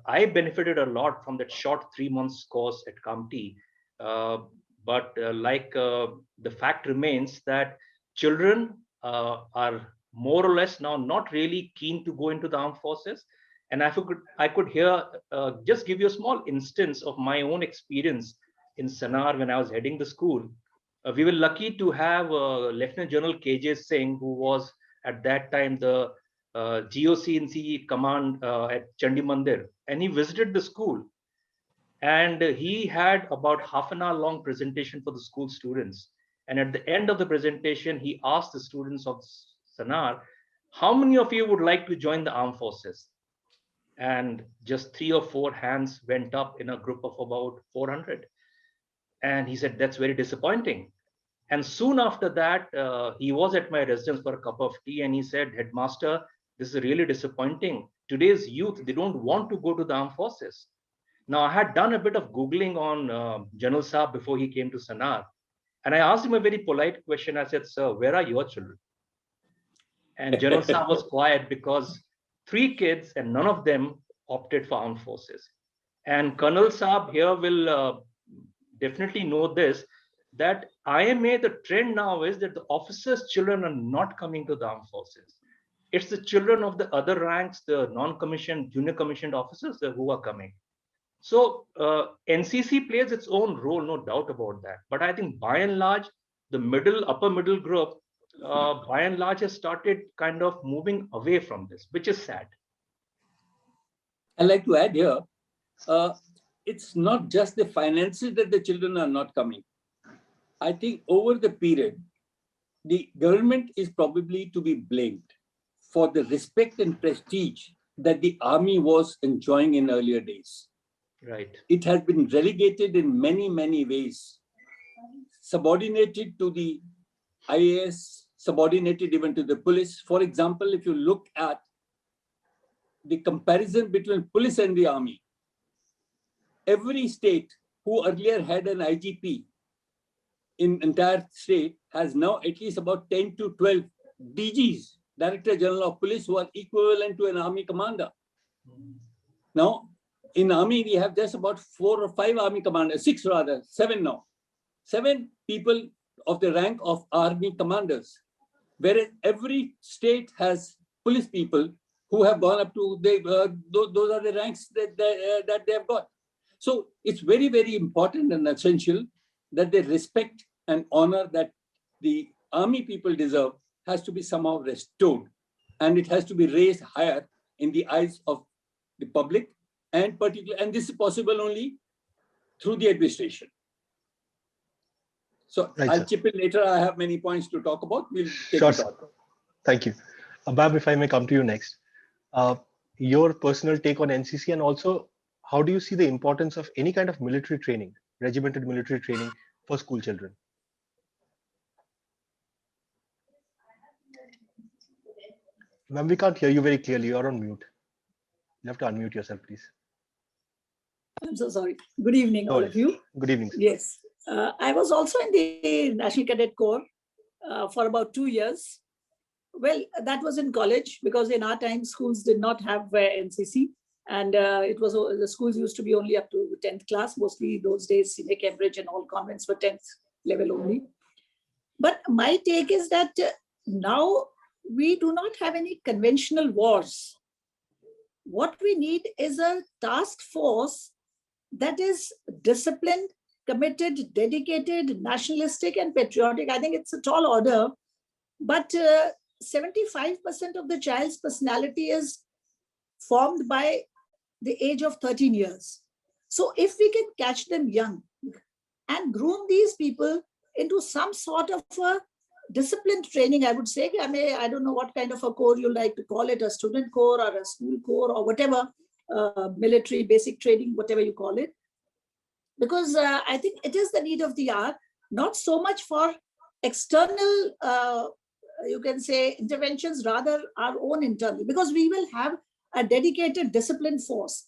G: I benefited a lot from that short 3 months course at Kamptee. But the fact remains that children are more or less now not really keen to go into the armed forces. And I could here just give you a small instance of my own experience in Sanar when I was heading the school. We were lucky to have Lieutenant General KJ Singh, who was at that time the GOC&C command at Chandi Mandir, and he visited the school. And he had about half an hour long presentation for the school students. And at the end of the presentation, he asked the students of Sanar, how many of you would like to join the armed forces? And just 3 or 4 hands went up in a group of about 400. And he said, that's very disappointing. And soon after that, he was at my residence for a cup of tea, and he said, Headmaster, this is really disappointing. Today's youth, they don't want to go to the armed forces. Now, I had done a bit of Googling on General Saab before he came to Sanar. And I asked him a very polite question. I said, sir, where are your children? And General Saab was quiet because 3 kids and none of them opted for armed forces. And Colonel Saab here will definitely know this, that IMA, the trend now is that the officers' children are not coming to the armed forces. It's the children of the other ranks, the non-commissioned, junior commissioned officers who are coming. So NCC plays its own role, no doubt about that. But I think by and large, the upper middle group, by and large, has started kind of moving away from this, which is sad.
F: I'd like to add here, it's not just the finances that the children are not coming. I think over the period, the government is probably to be blamed for the respect and prestige that the army was enjoying in earlier days.
G: Right.
F: It has been relegated in many, many ways, subordinated to the IAS, subordinated even to the police. For example, if you look at the comparison between police and the army, every state who earlier had an IGP in entire state has now at least about 10 to 12 DGs, Director General of Police, who are equivalent to an army commander. Now, in army, we have just about 4 or 5 army commanders, 6 rather, 7 now. 7 people of the rank of army commanders. whereas every state has police people who have gone up to, those are the ranks that they have got. So it's very, very important and essential that they respect and honor that the army people deserve has to be somehow restored, and it has to be raised higher in the eyes of the public, and particularly, and this is possible only through the administration. So
A: Right,
F: I'll
A: sir.
F: chip in later. I have many points to talk about. We'll take
A: Sure,
F: it
A: sir.
F: on.
A: Thank you. Ma'am, if I may come to you next. Your personal take on NCC, and also how do you see the importance of any kind of military training, regimented military training for school children? Ma'am, we can't hear you very clearly. You're on mute. You have to unmute yourself, please.
B: I'm so sorry. Good evening, all of you.
A: Good evening, sir.
B: Yes. I was also in the National Cadet Corps for about 2 years. Well, that was in college, because in our time, schools did not have NCC. And it was, the schools used to be only up to 10th class. Mostly those days, Senior Cambridge and all convents were 10th level only. But my take is that now we do not have any conventional wars. What we need is a task force that is disciplined, committed, dedicated, nationalistic, and patriotic. I think it's a tall order, but 75% of the child's personality is formed by the age of 13 years. So if we can catch them young and groom these people into some sort of a disciplined training, I would say, I don't know what kind of a corps you like to call it, a student corps or a school corps or whatever, military basic training, whatever you call it. Because I think it is the need of the hour, not so much for external, you can say, interventions, rather our own internal, because we will have a dedicated disciplined force,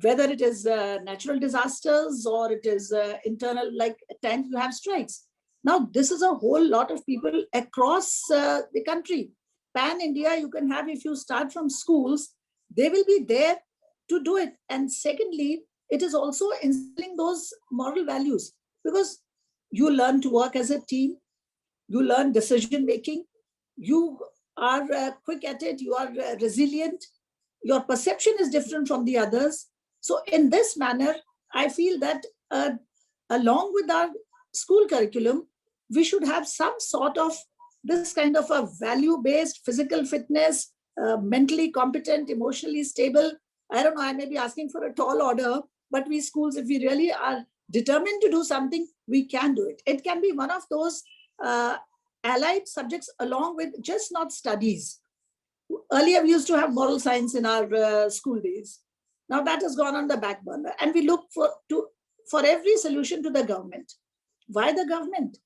B: whether it is natural disasters or it is internal, like at times you have strikes. Now, this is a whole lot of people across the country. Pan-India, you can have, if you start from schools, they will be there to do it. And secondly, it is also instilling those moral values, because you learn to work as a team, you learn decision-making, you are quick at it, you are resilient, your perception is different from the others. So in this manner, I feel that along with our school curriculum, we should have some sort of this kind of a value-based physical fitness, mentally competent, emotionally stable. I don't know, I may be asking for a tall order, but we schools, if we really are determined to do something, we can do it. It can be one of those allied subjects along with just not studies. Earlier, we used to have moral science in our school days. Now that has gone on the back burner, and we look for every solution to the government. Why the government?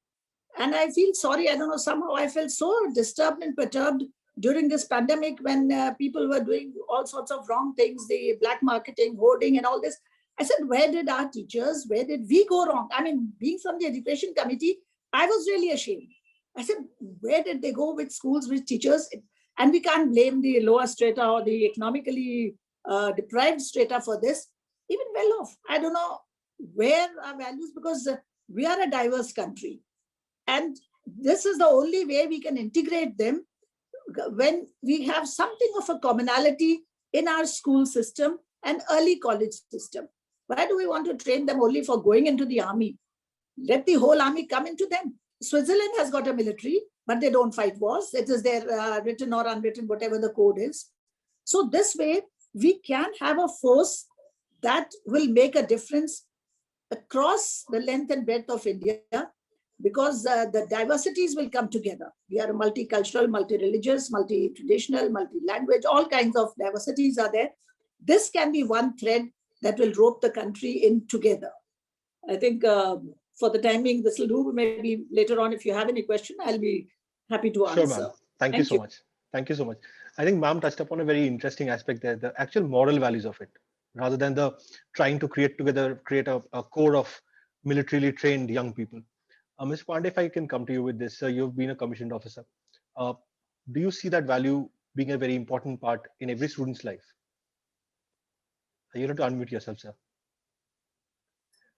B: And I feel sorry, I don't know, somehow I felt so disturbed and perturbed during this pandemic when people were doing all sorts of wrong things, the black marketing, hoarding and all this. I said, where did our teachers, where did we go wrong? I mean, being from the education committee, I was really ashamed. I said, where did they go with schools, with teachers? And we can't blame the lower strata or the economically deprived strata for this. Even well off, I don't know where our values, because we are a diverse country. And this is the only way we can integrate them, when we have something of a commonality in our school system and early college system. Why do we want to train them only for going into the army? Let the whole army come into them. Switzerland has got a military, but they don't fight wars. It is their written or unwritten, whatever the code is. So this way, we can have a force that will make a difference across the length and breadth of India, because the diversities will come together. We are multicultural, multi-religious, multi-traditional, multi-language, all kinds of diversities are there. This can be one thread that will rope the country in together. I think for the time being, this will do. Maybe later on, if you have any question, I'll be happy to answer.
A: Sure, ma'am. Thank you so much. Thank you so much. I think ma'am touched upon a very interesting aspect there, the actual moral values of it, rather than the trying to create a core of militarily trained young people. Ms. Pandey, if I can come to you with this, you've been a commissioned officer. Do you see that value being a very important part in every student's life? You'll have to unmute yourself, sir.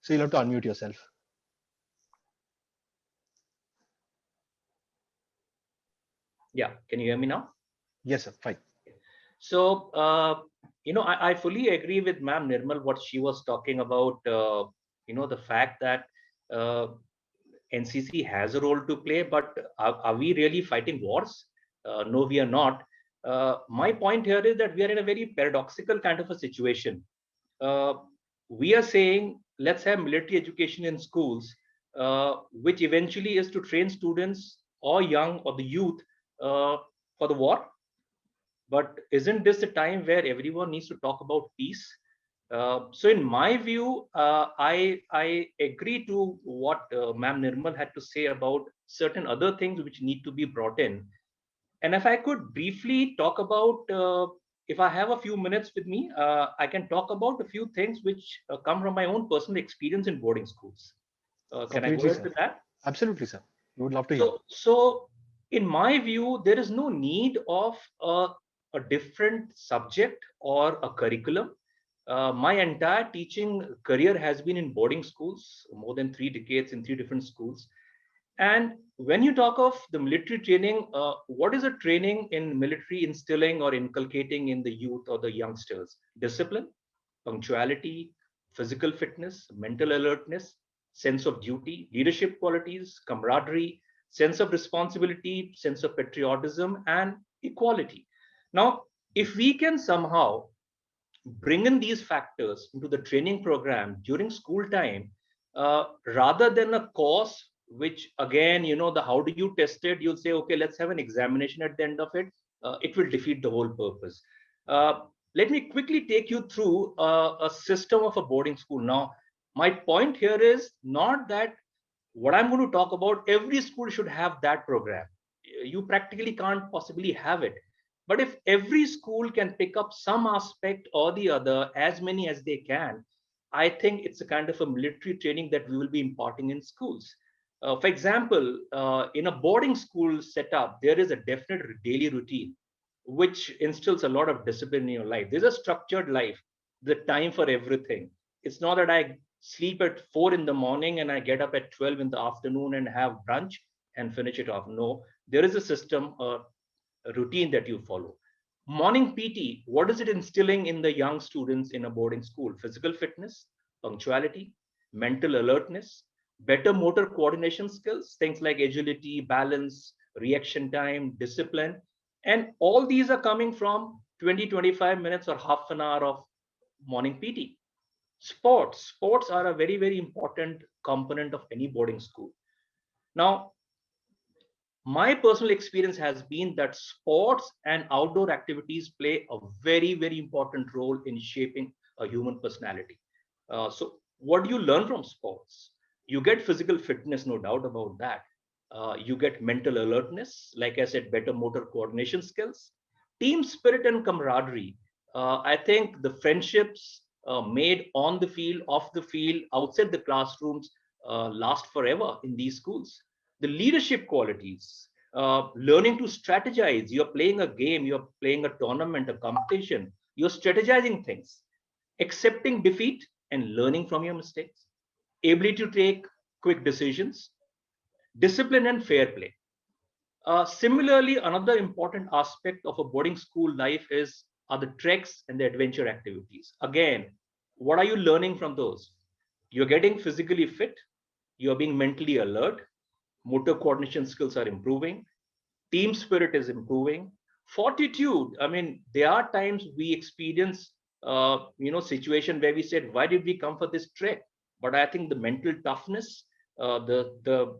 A: So you'll have to unmute yourself.
G: Yeah, can you hear me now?
A: Yes, sir. Fine.
G: So, I fully agree with Ma'am Nirmal what she was talking about. The fact that uh, NCC has a role to play, but are we really fighting wars? No, we are not. My point here is that we are in a very paradoxical kind of a situation. Uh, we are saying let's have military education in schools, which eventually is to train students or young or the youth for the war. But isn't this a time where everyone needs to talk about peace? So, in my view, I agree to what Ma'am Nirmal had to say about certain other things which need to be brought in. And if I could briefly talk about, if I have a few minutes with me, I can talk about a few things which come from my own personal experience in boarding schools. Can I go
A: Completely,
G: ahead
A: sir.
G: with that?
A: Absolutely, sir. We would love to hear.
G: So in my view, there is no need of a different subject or a curriculum. My entire teaching career has been in boarding schools, more than 3 decades in 3 different schools. And when you talk of the military training, what is a training in military instilling or inculcating in the youth or the youngsters? Discipline, punctuality, physical fitness, mental alertness, sense of duty, leadership qualities, camaraderie, sense of responsibility, sense of patriotism, and equality. Now, if we can somehow bring in these factors into the training program during school time, rather than a course, which again, the how do you test it? You'll say, okay, let's have an examination at the end of it. It will defeat the whole purpose. Uh, Let me quickly take you through a system of a boarding school. Now, my point here is not that what I'm going to talk about, every school should have that program. You practically can't possibly have it. But if every school can pick up some aspect or the other, as many as they can, I think it's a kind of a military training that we will be imparting in schools. For example, in a boarding school setup, there is a definite daily routine, which instills a lot of discipline in your life. There's a structured life, the time for everything. It's not that I sleep at 4 in the morning and I get up at 12 in the afternoon and have brunch and finish it off. No, there is a system, a routine that you follow. Morning PT, what is it instilling in the young students in a boarding school? Physical fitness, punctuality, mental alertness, better motor coordination skills, things like agility, balance, reaction time, discipline. And all these are coming from 20-25 minutes or half an hour of morning PT. Sports are a very, very important component of any boarding school. Now, my personal experience has been that sports and outdoor activities play a very, very important role in shaping a human personality. So what do you learn from sports? You get physical fitness, no doubt about that. You get mental alertness, like I said, better motor coordination skills, team spirit and camaraderie. I think the friendships made on the field, off the field, outside the classrooms last forever in these schools. The leadership qualities, learning to strategize. You're playing a game, you're playing a tournament, a competition, you're strategizing things, accepting defeat and learning from your mistakes, ability to take quick decisions, discipline and fair play. Similarly, another important aspect of a boarding school life is are the treks and the adventure activities. Again, what are you learning from those? You're getting physically fit, you're being mentally alert, motor coordination skills are improving, team spirit is improving, fortitude. I mean, there are times we experience situation where we said, why did we come for this trek? But I think the mental toughness, the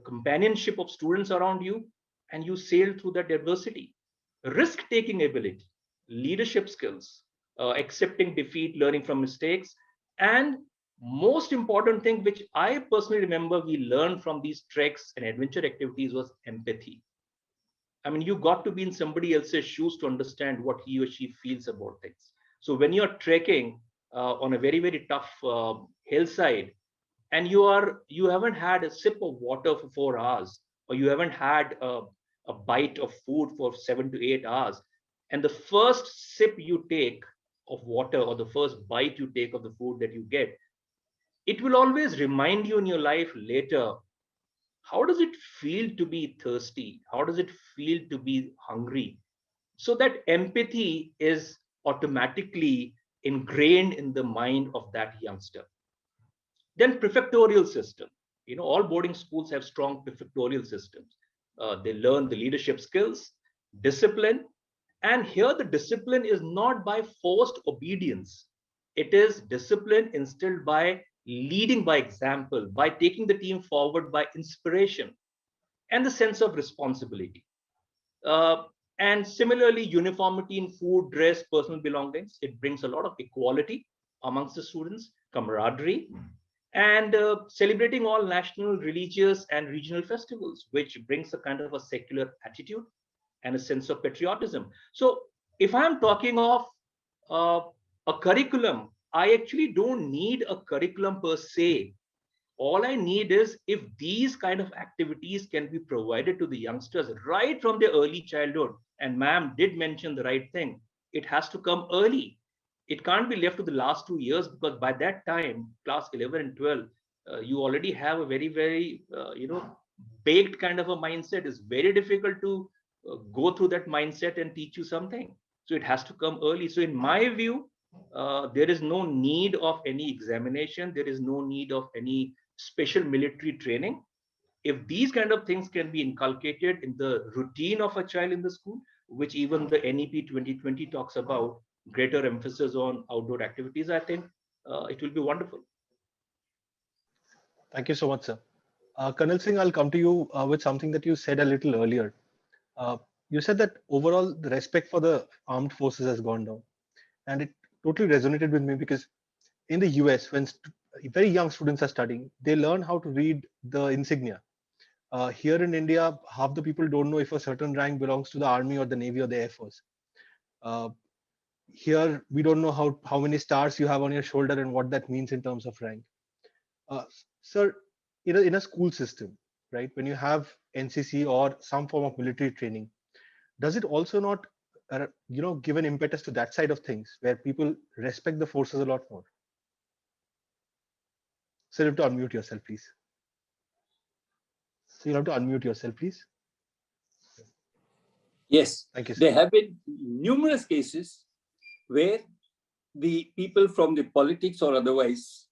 G: companionship of students around you, and you sail through that adversity. Risk taking ability, leadership skills, accepting defeat, learning from mistakes, and most important thing which I personally remember we learned from these treks and adventure activities was empathy. I mean, you got to be in somebody else's shoes to understand what he or she feels about things. So when you're trekking on a very, very tough hillside, and you haven't had a sip of water for 4 hours, or you haven't had a bite of food for 7 to 8 hours, and the first sip you take of water or the first bite you take of the food that you get, it will always remind you in your life later how does it feel to be thirsty? How does it feel to be hungry? So that empathy is automatically ingrained in the mind of that youngster. Then prefectorial system. All boarding schools have strong prefectorial systems. They learn the leadership skills, discipline, and here the discipline is not by forced obedience. It is discipline instilled by leading by example, by taking the team forward by inspiration and the sense of responsibility. Uh, and similarly, uniformity in food, dress, personal belongings, it brings a lot of equality amongst the students, camaraderie, and celebrating all national, religious, and regional festivals, which brings a kind of a secular attitude and a sense of patriotism. So, if I'm talking of uh, a curriculum, I actually don't need a curriculum per se. All I need is if these kind of activities can be provided to the youngsters right from their early childhood. And ma'am did mention the right thing. It has to come early. It can't be left to the last 2 years, because by that time, class 11 and 12, you already have a very, very, baked kind of a mindset. It's very difficult to go through that mindset and teach you something. So it has to come early. So in my view, there is no need of any examination. There is no need of any special military training. If these kind of things can be inculcated in the routine of a child in the school, which even the NEP 2020 talks about, greater emphasis on outdoor activities, I think it will be wonderful.
A: Thank you so much, sir. Colonel Singh, I'll come to you with something that you said a little earlier. You said that overall the respect for the armed forces has gone down. And it totally resonated with me because in the US, when very young students are studying, they learn how to read the insignia. Here in India, half the people don't know if a certain rank belongs to the army or the navy or the air force. Here, we don't know how many stars you have on your shoulder and what that means in terms of rank. Sir, in a school system, right, when you have NCC or some form of military training, does it also not give an impetus to that side of things where people respect the forces a lot more? So you have to unmute yourself, please.
F: Yes,
A: Thank you, sir.
F: there have been numerous cases where the people from the politics or otherwise,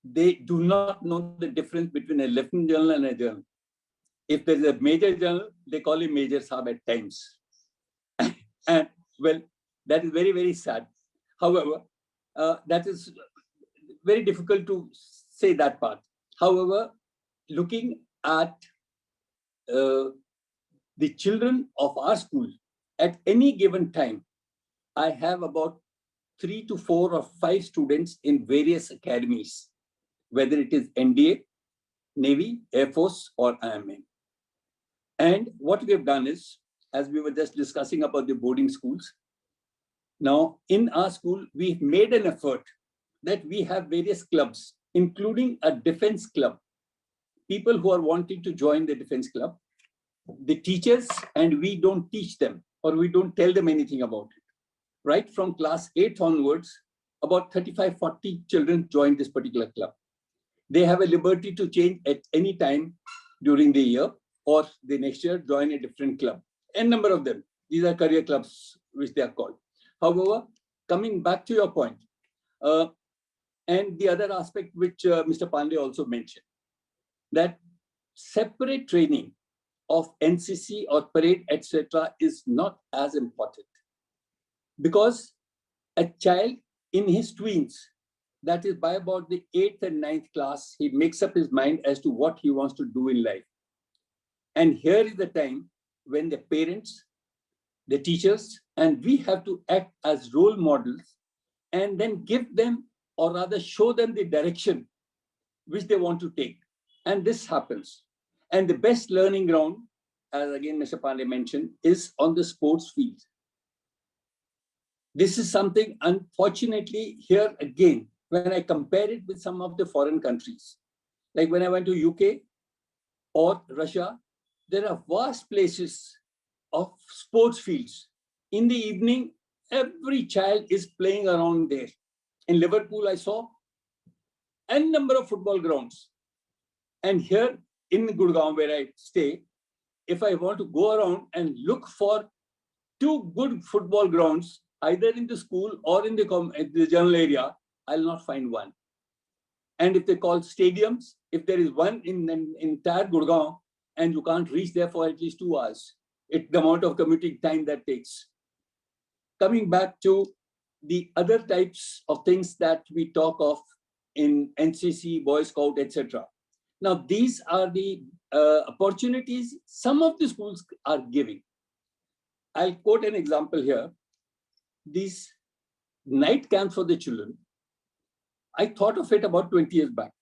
F: they do not know the difference between a lieutenant general and a general. If there's a major general, they call him Major Saab at times. And well, that is very, very sad. However, that is very difficult to say that part. However, looking at the children of our school, at any given time, I have about 3 to 4 or 5 students in various academies, whether it is NDA, Navy, Air Force, or IMA. And what we have done is, as we were just discussing about the boarding schools, now in our school, we've made an effort that we have various clubs, including a defense club. People who are wanting to join the defense club, the teachers, and we don't teach them or we don't tell them anything about it. Right from class 8 onwards, about 35, 40 children join this particular club. They have a liberty to change at any time during the year or the next year join a different club. N number of them. These are career clubs, which they are called. However, coming back to your point, and the other aspect which Mr. Pandey also mentioned, that separate training of NCC or parade, etc., is not as important. Because a child in his tweens, that is by about the 8th and 9th class, he makes up his mind as to what he wants to do in life. And here is the time when the parents, the teachers, and we have to act as role models and then give them, or rather show them the direction which they want to take. And this happens. And the best learning ground, as again Mr. Pandey mentioned, is on the sports field. This is something, unfortunately, here again, when I compare it with some of the foreign countries, like when I went to UK or Russia, there are vast places of sports fields. In the evening, every child is playing around there. In Liverpool, I saw n number of football grounds. And here in Gurgaon where I stay, if I want to go around and look for 2 good football grounds, either in the school or in the general area, I'll not find one. And if they call stadiums, if there is one in entire Gurgaon and you can't reach there for at least 2 hours, it's the amount of commuting time that takes. Coming back to the other types of things that we talk of in NCC, Boy Scout, etc. Now, these are the opportunities some of the schools are giving. I'll quote an example here. These night camps for the children, I thought of it about 20 years back.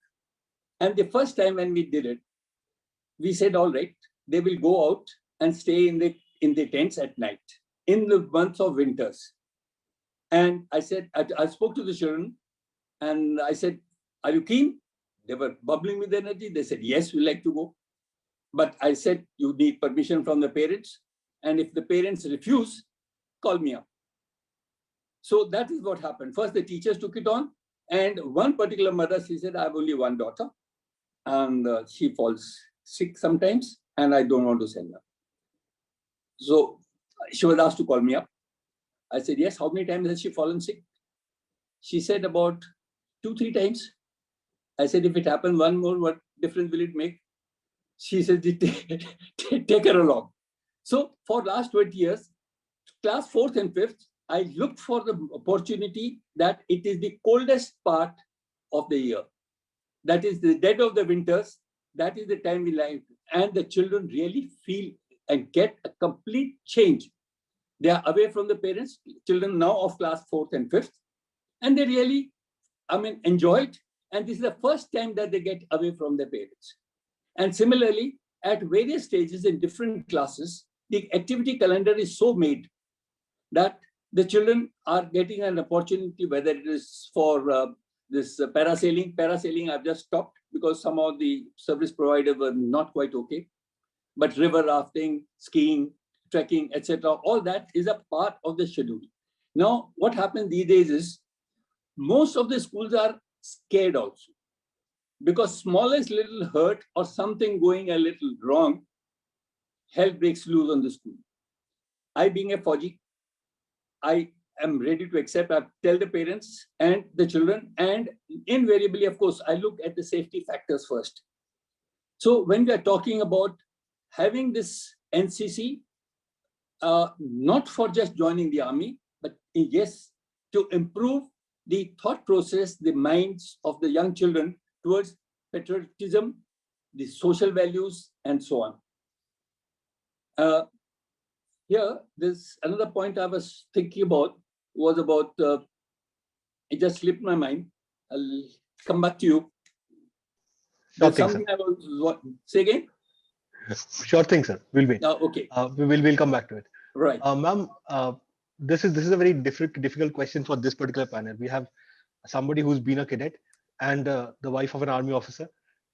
F: And the first time when we did it, we said, all right, they will go out and stay in the tents at night in the months of winters. And I said, I spoke to the children and I said, are you keen? They were bubbling with energy. They said, yes, we'd like to go. But I said, you need permission from the parents. And if the parents refuse, call me up. So that is what happened. First, the teachers took it on. And one particular mother, she said, I have only one daughter. And she falls sick sometimes. And I don't want to send her. So she was asked to call me up. I said, yes, how many times has she fallen sick? She said about 2-3 times. I said, if it happens one more, what difference will it make? She said, take her along. So for last 20 years, class 4th and 5th, I looked for the opportunity that it is the coldest part of the year. That is the dead of the winters. That is the time we like. And the children really feel and get a complete change. They are away from the parents, children now of class 4th and 5th. And they really, enjoy it. And this is the first time that they get away from their parents. And similarly, at various stages in different classes, the activity calendar is so made that the children are getting an opportunity, whether it is for this parasailing. Parasailing, I've just stopped because some of the service providers were not quite okay. But river rafting, skiing, trekking, etc., all that is a part of the schedule. Now, what happens these days is most of the schools are scared also, because smallest little hurt or something going a little wrong, hell breaks loose on the school. I, being a Fauji, I am ready to accept. I tell the parents and the children, and invariably, of course, I look at the safety factors first. So when we are talking about having this NCC, not for just joining the army, but yes, to improve the thought process, the minds of the young children towards patriotism, the social values, and so on. Here, there's another point I was thinking about, was about, it just slipped my mind. I'll come back to you.
A: Sure
F: There's
A: thing,
F: something I was, say again?
A: Sure thing, sir. We'll wait.
F: Okay.
A: We'll come back to it.
F: Right.
A: Ma'am, this is a very difficult question for this particular panel. We have somebody who's been a cadet and the wife of an army officer,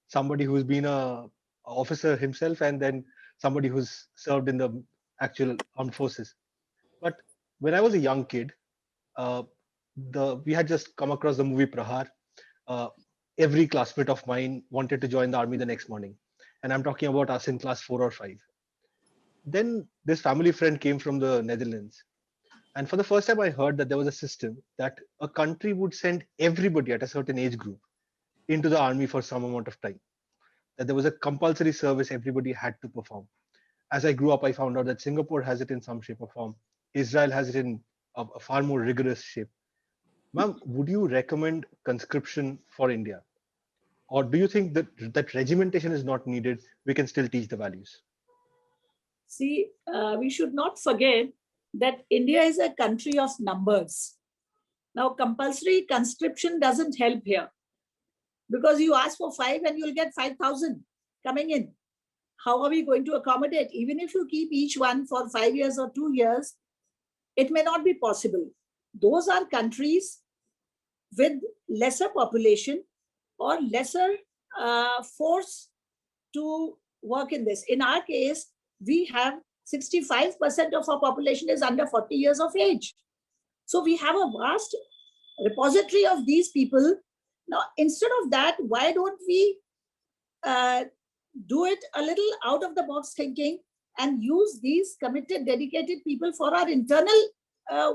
A: somebody who's been a officer himself, and then somebody who's served in the actual armed forces. But when I was a young kid, we had just come across the movie Prahar. Every classmate of mine wanted to join the army the next morning. And I'm talking about us in class 4 or 5. Then this family friend came from the Netherlands. And for the first time, I heard that there was a system that a country would send everybody at a certain age group into the army for some amount of time. That there was a compulsory service everybody had to perform. As I grew up, I found out that Singapore has it in some shape or form. Israel has it in a far more rigorous shape. Ma'am, would you recommend conscription for India? Or do you think that regimentation is not needed? We can still teach the values.
B: See, we should not forget that India is a country of numbers. Now, compulsory conscription doesn't help here, because you ask for 5 and you'll get 5,000 coming in. How are we going to accommodate? Even if you keep each one for 5 years or 2 years, it may not be possible. Those are countries with lesser population or lesser force to work in this. In our case, we have 65% of our population is under 40 years of age. So we have a vast repository of these people. Now, instead of that, why don't we do it a little out of the box thinking and use these committed, dedicated people for our internal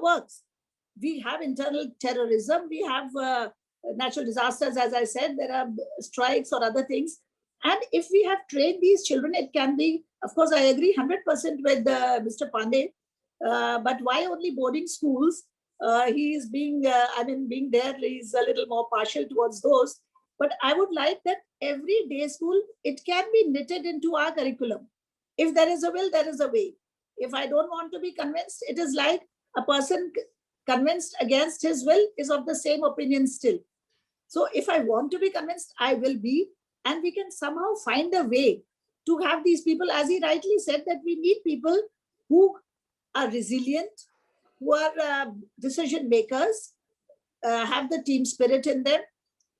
B: works. We have internal terrorism, we have natural disasters, as I said, there are strikes or other things. And if we have trained these children, it can be, of course, I agree 100% with Mr. Pandey, but why only boarding schools? He is being, being there, he's a little more partial towards those. But I would like that every day school, it can be knitted into our curriculum. If there is a will, there is a way. If I don't want to be convinced, it is like a person convinced against his will is of the same opinion still. So if I want to be convinced, I will be, and we can somehow find a way to have these people, as he rightly said, that we need people who are resilient, who are decision makers, have the team spirit in them.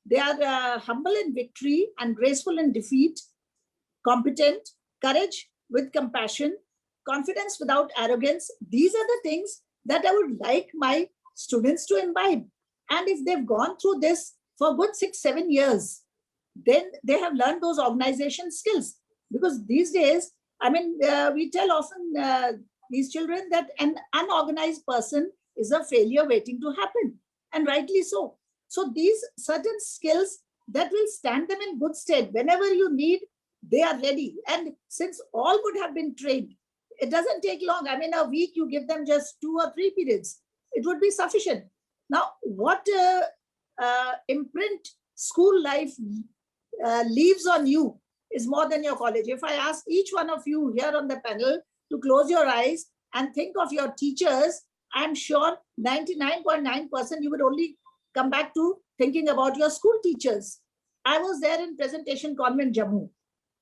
B: They are humble in victory and graceful in defeat, competent, courage with compassion, confidence without arrogance. These are the things that I would like my students to imbibe. And if they've gone through this for good 6-7 years, then they have learned those organization skills. Because these days, we tell often these children that an unorganized person is a failure waiting to happen, and rightly so. So these certain skills that will stand them in good stead. Whenever you need, they are ready. And since all would have been trained, it doesn't take long. A week, you give them just 2 or 3 periods. It would be sufficient. Now, what imprint school life leaves on you is more than your college. If I ask each one of you here on the panel to close your eyes and think of your teachers, I'm sure 99.9% you would only come back to thinking about your school teachers. I was there in Presentation Convent, Jammu,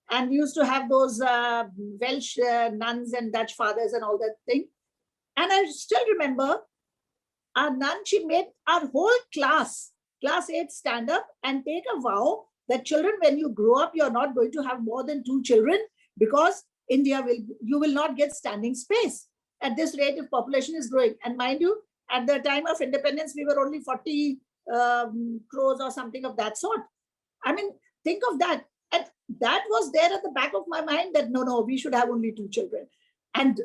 B: and we used to have those Welsh nuns and Dutch fathers and all that thing. And I still remember our nun, she made our whole class 8, stand up and take a vow that children, when you grow up, you're not going to have more than 2 children, because you will not get standing space at this rate if population is growing. And mind you, at the time of independence, we were only 40 crores or something of that sort. Think of that. And that was there at the back of my mind that no, we should have only 2 children. And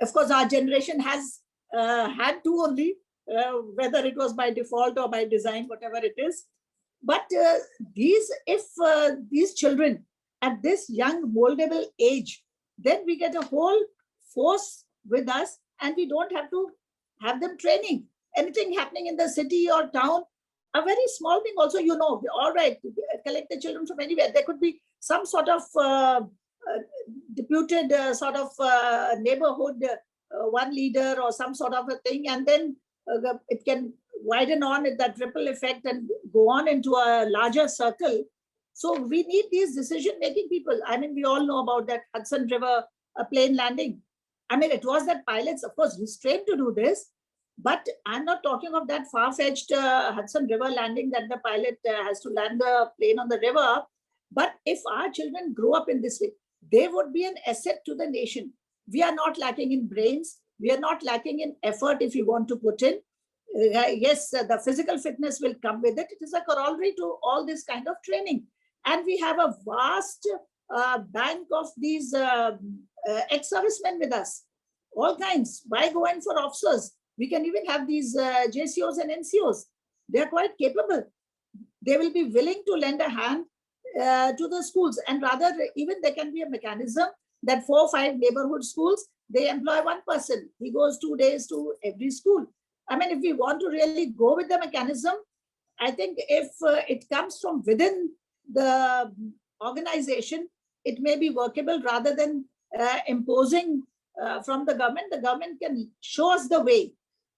B: of course, our generation has had 2 only, whether it was by default or by design, whatever it is. But if these children at this young moldable age, then we get a whole force with us, and we don't have to have them training. Anything happening in the city or town, a very small thing also, all right, collect the children from anywhere. There could be some sort of deputed neighborhood, one leader or some sort of a thing, and then it can widen on it, that ripple effect, and go on into a larger circle. So we need these decision-making people. We all know about that Hudson River plane landing. It was that pilots, of course, restrained to do this, but I'm not talking of that far-fetched Hudson River landing that the pilot has to land the plane on the river. But if our children grow up in this way, they would be an asset to the nation. We are not lacking in brains. We are not lacking in effort if you want to put in. Yes, the physical fitness will come with it. It is a corollary to all this kind of training. And we have a vast bank of these ex-servicemen with us, all kinds. Why go in for officers? We can even have these JCOs and NCOs. They are quite capable. They will be willing to lend a hand to the schools. And rather, even there can be a mechanism that 4 or 5 neighborhood schools, they employ 1 person. He goes 2 days to every school. If we want to really go with the mechanism, I think if it comes from within the organization, it may be workable rather than imposing from the government. The government can show us the way,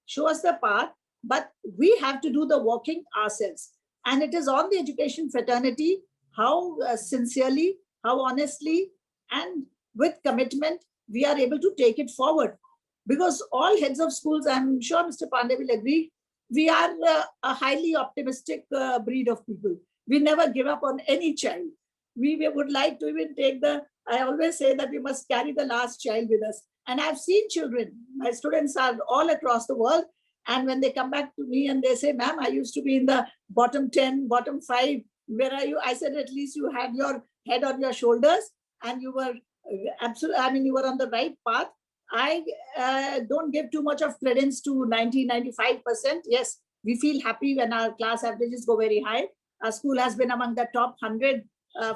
B: show us the path, but we have to do the walking ourselves. And it is on the education fraternity how sincerely, how honestly, and with commitment we are able to take it forward. Because all heads of schools, I'm sure Mr. Pandey will agree, we are a highly optimistic breed of people. We never give up on any child. We would like to even take I always say that we must carry the last child with us. And I've seen children, my students are all across the world. And when they come back to me and they say, ma'am, I used to be in the bottom 10, bottom 5, where are you? I said, at least you had your head on your shoulders and you were absolutely, I mean, you were on the right path. I don't give too much of credence to 90-95%. Yes, we feel happy when our class averages go very high. Our school has been among the top 100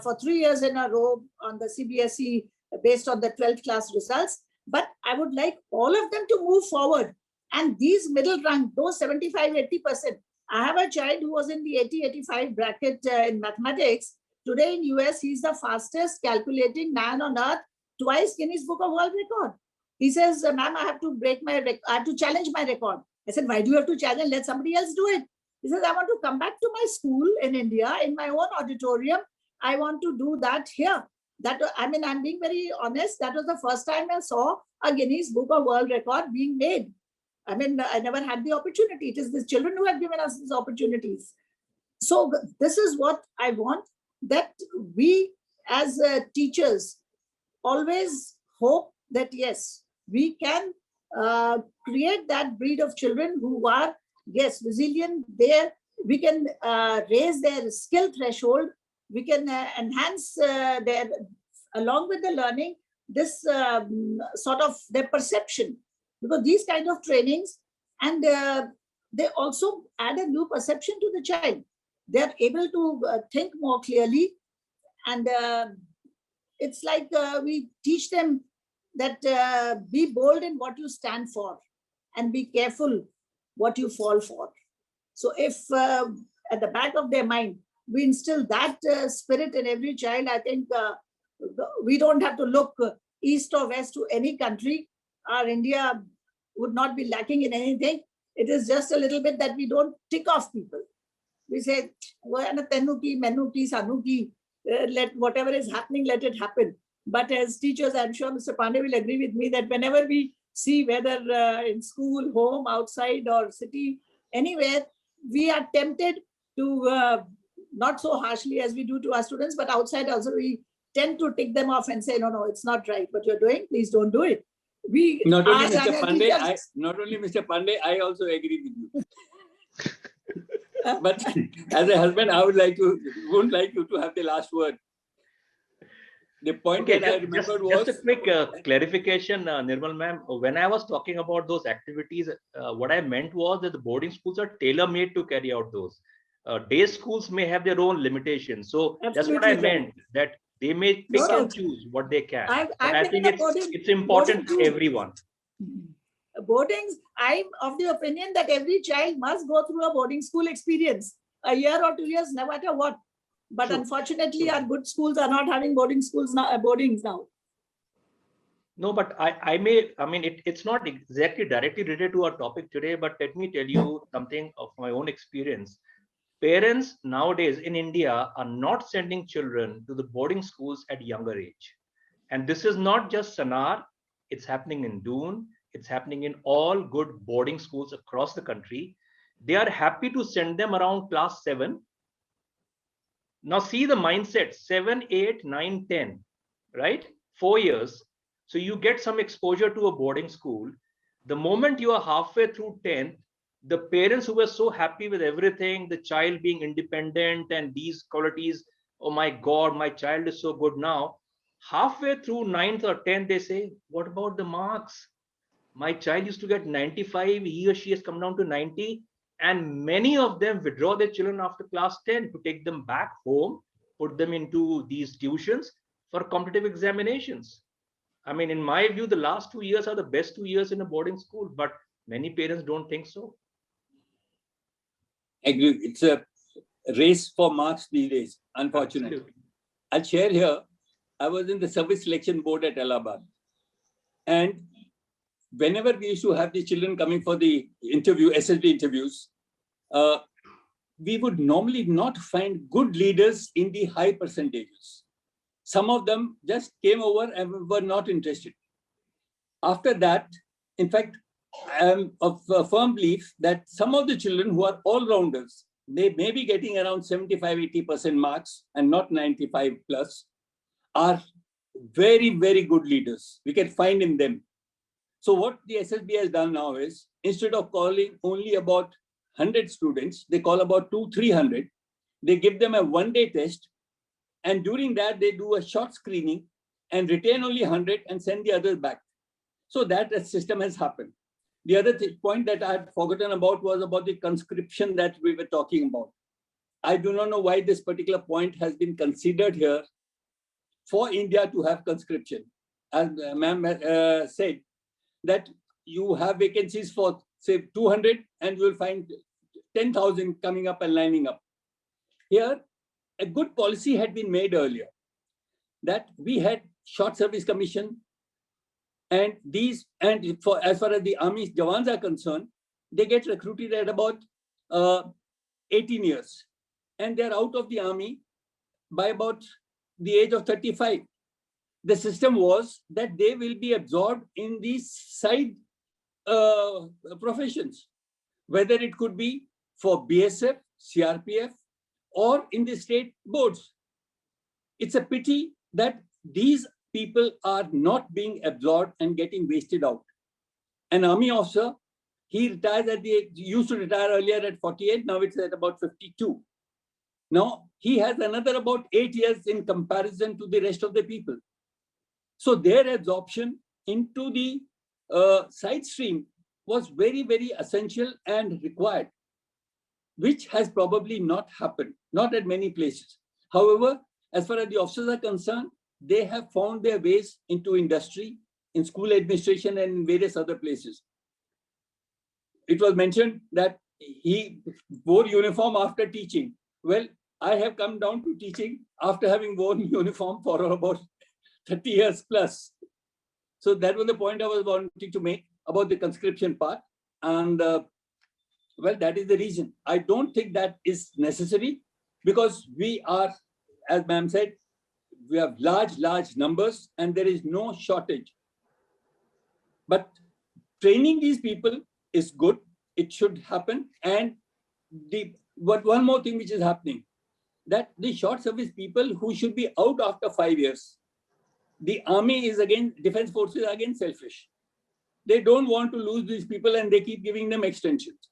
B: for 3 years in a row on the CBSE based on the 12th class results. But I would like all of them to move forward. And these middle rank, those 75-80%, I have a child who was in the 80-85 bracket in mathematics. Today in US, he's the fastest calculating man on earth, twice Guinness Book of World Record. He says, ma'am, I have to break my record, I have to challenge my record. I said, why do you have to challenge? Let somebody else do it. He says, I want to come back to my school in India, in my own auditorium. I want to do that here. That, I mean, I'm being very honest. That was the first time I saw a Guinness Book of World Record being made. I mean, I never had the opportunity. It is the children who have given us these opportunities. So this is what I want, that we as teachers always hope that, yes, we can create that breed of children who are, yes, resilient. There, we can raise their skill threshold. We can enhance their, along with the learning, this sort of their perception. Because these kind of trainings, and they also add a new perception to the child. They're able to think more clearly. And it's like we teach them that be bold in what you stand for and be careful what you fall for. So if at the back of their mind, we instill that spirit in every child, I think we don't have to look east or west to any country. Our India would not be lacking in anything. It is just a little bit that we don't tick off people. We say, let whatever is happening, let it happen. But as teachers, I'm sure Mr. Pandey will agree with me that whenever we see, whether in school, home, outside, or city, anywhere, we are tempted to, not so harshly as we do to our students, but outside also we tend to tick them off and say, no, it's not right. What you're doing, please don't do it. We
F: not only Mr. Pandey, I also agree with you. But as a husband, I would like to, wouldn't like you to have the last word. The point that I remembered was...
G: Just a quick clarification, Nirmal ma'am. When I was talking about those activities, what I meant was that the boarding schools are tailor-made to carry out those. Day schools may have their own limitations. So that's what I meant, that they may pick and choose what they can. I think it's important for everyone.
B: Boardings, I'm of the opinion that every child must go through a boarding school experience, a year or 2 years, no matter what. But unfortunately, our good schools are not having boarding schools now, boardings now.
G: No, but I mean, it's not exactly directly related to our topic today, but let me tell you something of my own experience. Parents nowadays in India are not sending children to the boarding schools at younger age. And this is not just Sanar, it's happening in Doon, it's happening in all good boarding schools across the country. They are happy to send them around class 7. Now see the mindset, 7, 8, 9, 10, right? 4 years. So you get some exposure to a boarding school. The moment you are halfway through 10th, the parents who were so happy with everything, the child being independent and these qualities, oh my God, my child is so good now. Halfway through 9th or 10th, they say, what about the marks? My child used to get 95, he or she has come down to 90. And many of them withdraw their children after class 10 to take them back home, put them into these tuitions for competitive examinations. I mean, in my view, the last 2 years are the best 2 years in a boarding school, but many parents don't think so.
F: Agree. It's a race for marks these days, unfortunately. Absolutely. I'll share here, I was in the service selection board at Allahabad. And whenever we used to have the children coming for the interview, SSB interviews, we would normally not find good leaders in the high percentages. Some of them just came over and were not interested. After that, in fact, I am of a firm belief that some of the children who are all-rounders, they may be getting around 75-80% marks and not 95 plus, are very, very good leaders. We can find in them. So what the SSB has done now is, instead of calling only about 100 students, they call about 200-300. They give them a one-day test. And during that, they do a short screening and retain only 100 and send the others back. So that system has happened. The other point that I had forgotten about was about the conscription that we were talking about. I do not know why this particular point has been considered here for India to have conscription. As ma'am said, that you have vacancies for say 200 and you will find 10,000 coming up and lining up. Here, a good policy had been made earlier that we had short service commission, and as far as the army Jawans are concerned, they get recruited at about 18 years, and they're out of the army by about the age of 35. The system was that they will be absorbed in these side professions, whether it could be for BSF, CRPF, or in the state boards. It's a pity that these people are not being absorbed and getting wasted out. An army officer, he retires at the age, used to retire earlier at 48, now it's at about 52. Now, he has another about 8 years in comparison to the rest of the people. So their absorption into the side stream was very, very essential and required, which has probably not happened, not at many places. However, as far as the officers are concerned, they have found their ways into industry, in school administration, and in various other places. It was mentioned that he wore uniform after teaching. Well, I have come down to teaching after having worn uniform for about 30 years plus. So that was the point I was wanting to make about the conscription part. And well, that is the reason. I don't think that is necessary because we are, as ma'am said, we have large numbers and there is no shortage. But training these people is good. It should happen. And but one more thing which is happening, that the short service people who should be out after 5 years, the army is again, defense forces are again selfish. They don't want to lose these people and they keep giving them extensions.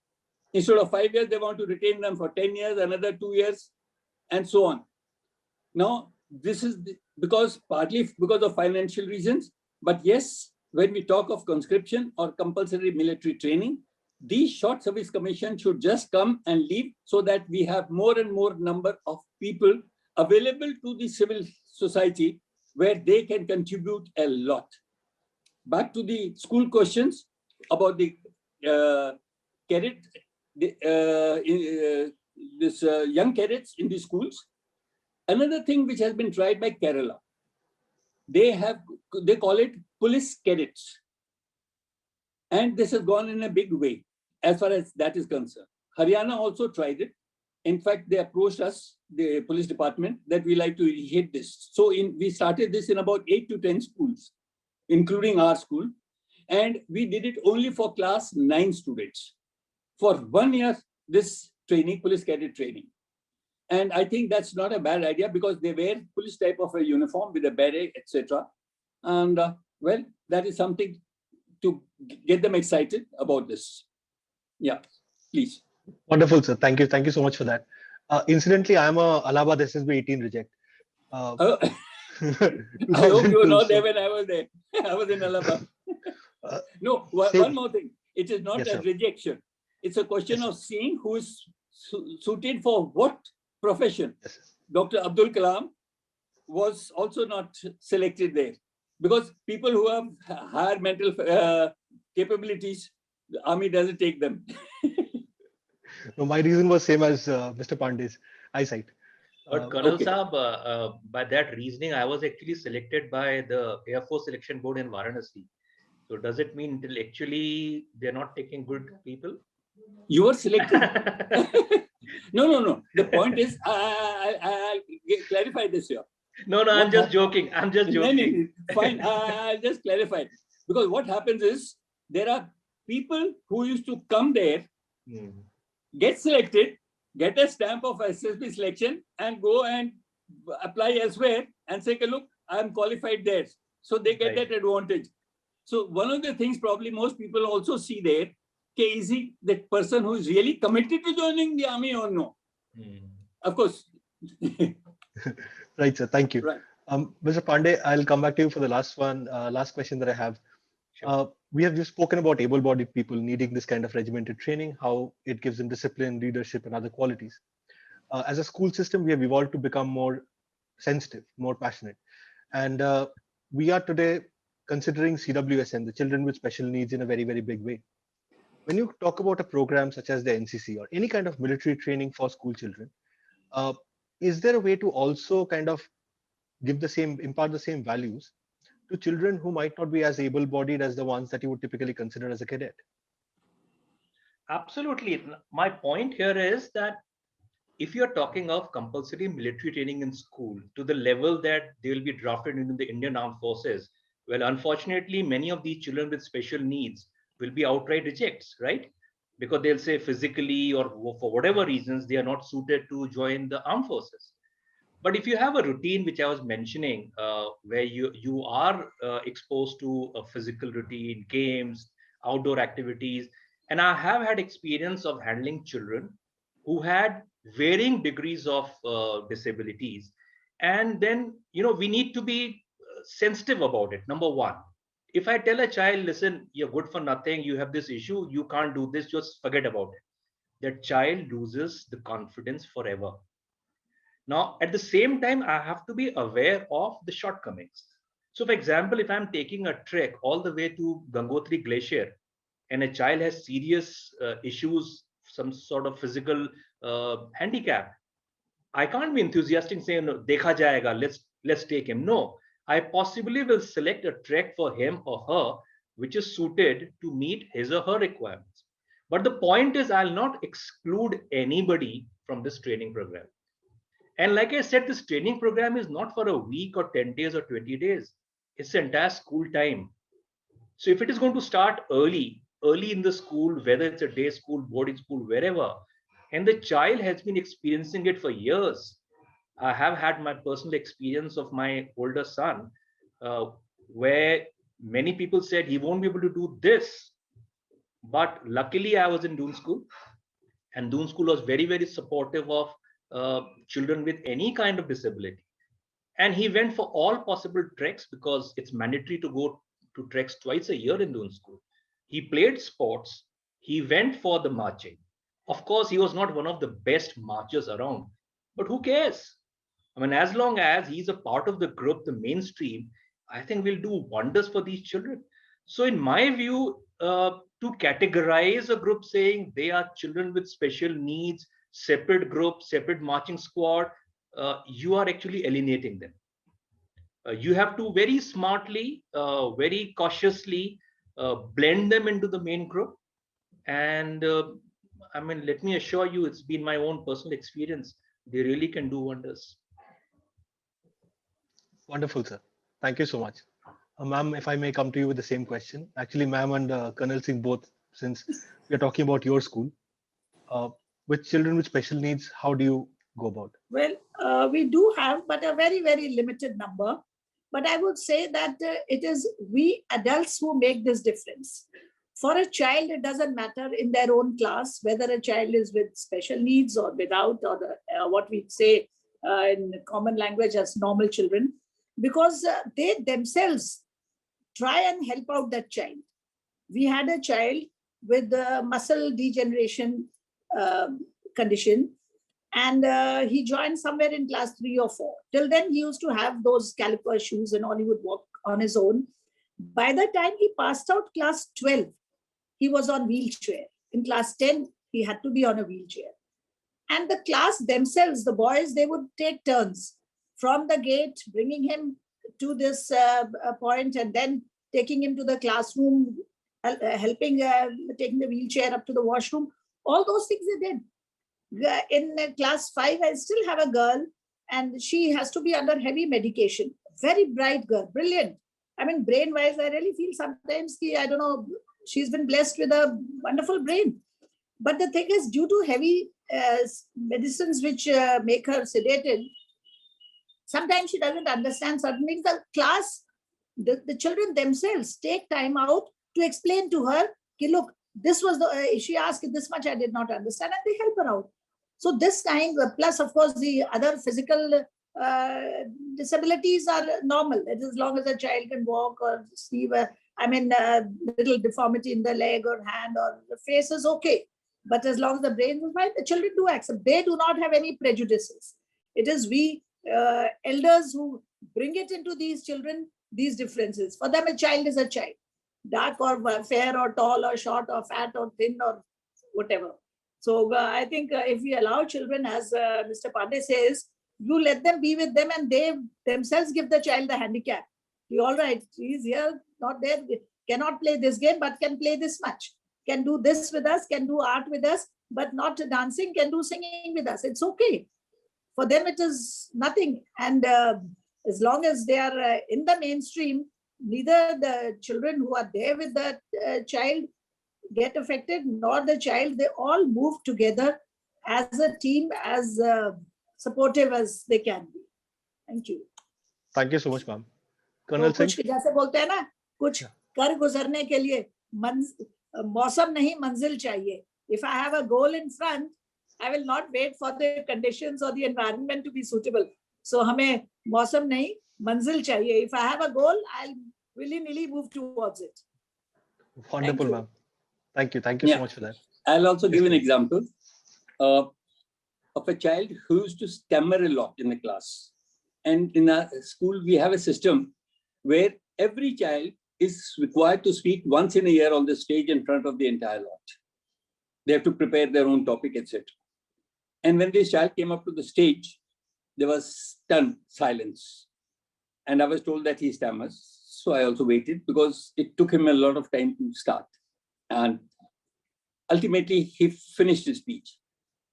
F: Instead of 5 years, they want to retain them for 10 years, another 2 years, and so on. Now, this is partly because of financial reasons, but yes, when we talk of conscription or compulsory military training, these short service commissions should just come and leave so that we have more and more number of people available to the civil society where they can contribute a lot. Back to the school questions about the cadet, young cadets in the schools. Another thing which has been tried by Kerala, they call it police cadets. And this has gone in a big way as far as that is concerned. Haryana also tried it. In fact, they approached us, the police department, that we like to hit this. So we started this in about 8 to 10 schools, including our school. And we did it only for class 9 students. For 1 year, this training, police cadet training. And I think that's not a bad idea because they wear police type of a uniform with a beret, etc. And well, that is something to get them excited about this. Yeah, please.
A: Wonderful, sir. Thank you. Thank you so much for that. Incidentally, I'm a Allahabad SSB 18 reject.
F: I hope you were not there when I was there. I was in Allahabad. No, one more thing. It is not a rejection. It's a question of seeing who is suited for what profession. Dr. Abdul Kalam was also not selected there because people who have higher mental capabilities, the army doesn't take them.
A: No, my reason was same as Mr. Pandey's eyesight.
G: But Colonel Saab, by that reasoning, I was actually selected by the Air Force Selection Board in Varanasi. So does it mean intellectually they're not taking good people?
F: You were selected. No. The point is, I'll clarify this here.
G: No, I'm just joking. I'm just joking.
F: No, fine. I'll just clarify. Because what happens is, there are people who used to come there, get selected, get a stamp of SSB selection, and go and apply elsewhere and say, look, I'm qualified there. So they get that advantage. So one of the things probably most people also see there, is he that person who is really committed to joining the army or no? Of course.
A: Right, sir. Thank you.
F: Right.
A: Mr. Pandey, I'll come back to you for the last one, last question that I have.
G: Sure.
A: We have just spoken about able-bodied people needing this kind of regimented training, how it gives them discipline, leadership, and other qualities. As a school system, we have evolved to become more sensitive, more passionate. And we are today considering CWSN, the children with special needs, in a very, very big way. When you talk about a program such as the NCC or any kind of military training for school children, is there a way to also kind of impart the same values to children who might not be as able-bodied as the ones that you would typically consider as a cadet?
G: Absolutely. My point here is that if you're talking of compulsory military training in school to the level that they will be drafted into the Indian Armed Forces, well, unfortunately, many of these children with special needs will be outright rejects, right? Because they'll say physically or for whatever reasons, they are not suited to join the armed forces. But if you have a routine, which I was mentioning, where you are exposed to a physical routine, games, outdoor activities, and I have had experience of handling children who had varying degrees of disabilities, and then we need to be sensitive about it. Number one, if I tell a child, listen, you're good for nothing, you have this issue, you can't do this, just forget about it, that child loses the confidence forever. Now, at the same time, I have to be aware of the shortcomings. So, for example, if I'm taking a trek all the way to Gangotri Glacier and a child has serious issues, some sort of physical handicap, I can't be enthusiastic saying, no, dekha jayega, let's take him. No, I possibly will select a trek for him or her which is suited to meet his or her requirements. But the point is, I'll not exclude anybody from this training program. And like I said, this training program is not for a week or 10 days or 20 days. It's the entire school time. So if it is going to start early in the school, whether it's a day school, boarding school, wherever, and the child has been experiencing it for years. I have had my personal experience of my older son, where many people said he won't be able to do this. But luckily, I was in Doon School, and Doon School was very, very supportive of children with any kind of disability. And he went for all possible treks because it's mandatory to go to treks twice a year in Doon School. He played sports. He went for the marching. Of course, he was not one of the best marchers around, but who cares? I mean, as long as he's a part of the group, the mainstream, I think we'll do wonders for these children. So in my view, to categorize a group saying they are children with special needs, separate group, separate marching squad, you are actually alienating them. You have to very smartly, very cautiously blend them into the main group. And I mean, let me assure you, it's been my own personal experience. They really can do wonders.
A: Wonderful, sir. Thank you so much. Ma'am, if I may come to you with the same question. Actually, ma'am and Colonel Singh both, since we are talking about your school, with children with special needs, how do you go about?
B: Well, we do have, but a very, very limited number. But I would say that it is we adults who make this difference. For a child, it doesn't matter in their own class, whether a child is with special needs or without, or what we say in common language as normal children, because they themselves try and help out that child. We had a child with muscle degeneration condition, and he joined somewhere in class 3 or 4. Till then, he used to have those caliper shoes and all. He would walk on his own. By the time he passed out class 12, he was on wheelchair. In class 10, he had to be on a wheelchair. And the class themselves, the boys, they would take turns from the gate, bringing him to this point and then taking him to the classroom, helping, taking the wheelchair up to the washroom. All those things they did. In class 5, I still have a girl, and she has to be under heavy medication. Very bright girl, brilliant. I mean, brain-wise, I really feel sometimes, I don't know, she's been blessed with a wonderful brain. But the thing is, due to heavy medicines which make her sedated, sometimes she doesn't understand certain things. The class, the children themselves take time out to explain to her, okay, look, this was the, she asked this much, I did not understand, and they help her out. So this kind, plus of course the other physical disabilities are normal. As long as a child can walk or see, little deformity in the leg or hand or the face is okay. But as long as the brain is fine, the children do accept. They do not have any prejudices. It is we elders who bring it into these children, these differences. For them, a child is a child, dark or fair or tall or short or fat or thin or whatever. So I think if we allow children, as Mr. Pandey says, you let them be with them and they themselves give the child the handicap. You all right, he's here, not there, cannot play this game, but can play this much. Can do this with us, can do art with us, but not dancing, can do singing with us. It's okay. For them, it is nothing. And as long as they are in the mainstream, neither the children who are there with the child get affected, nor the child. They all move together as a team, as supportive as they can be. Thank you.
A: Thank you so much, ma'am. Colonel
B: तो
A: Singh.
B: कुछ जैसे बोलते हैं ना, कुछ कर गुजरने के लिए मौसम नहीं मंजिल चाहिए. If I have a goal in front, I will not wait for the conditions or the environment to be suitable. So हमें मौसम नहीं मंजिल चाहिए. If I have a goal, I'll willy-nilly move towards it.
A: Wonderful, ma'am. Thank you. Thank you so much for that.
F: I'll also give an example of a child who used to stammer a lot in the class. And in our school, we have a system where every child is required to speak once in a year on the stage in front of the entire lot. They have to prepare their own topic, etc. And when this child came up to the stage, there was stunned silence. And I was told that he stammers. So I also waited because it took him a lot of time to start. And ultimately, he finished his speech.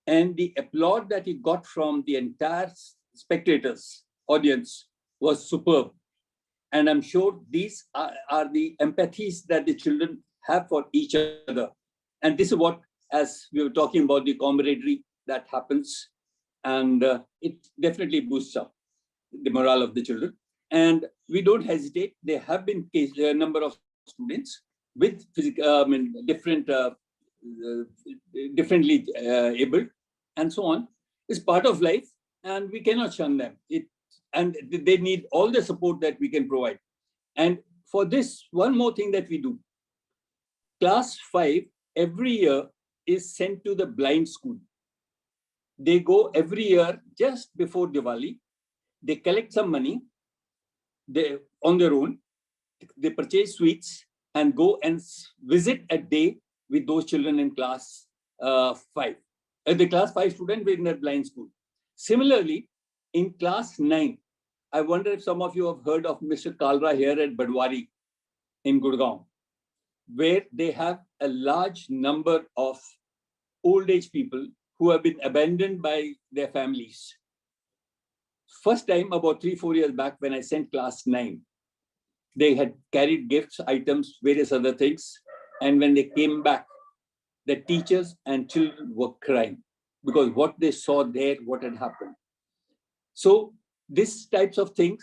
F: And the applaud that he got from the entire spectators, audience, was superb. And I'm sure these are the empathies that the children have for each other. And this is what, as we were talking about, the camaraderie that happens. And it definitely boosts up the morale of the children. And we don't hesitate. There have been a number of students with differently abled and so on. It's part of life and we cannot shun them. And they need all the support that we can provide. And for this, one more thing that we do. Class 5 every year is sent to the blind school. They go every year just before Diwali. They collect some money on their own. They purchase sweets and go and visit a day with those children in class 5. The class 5 student in that blind school. Similarly, in class 9, I wonder if some of you have heard of Mr. Kalra here at Badwari in Gurgaon, where they have a large number of old age people who have been abandoned by their families. First time about 3-4 years back when I sent class 9, they had carried gifts, items, various other things. And when they came back, the teachers and children were crying because what they saw there, what had happened. So these types of things,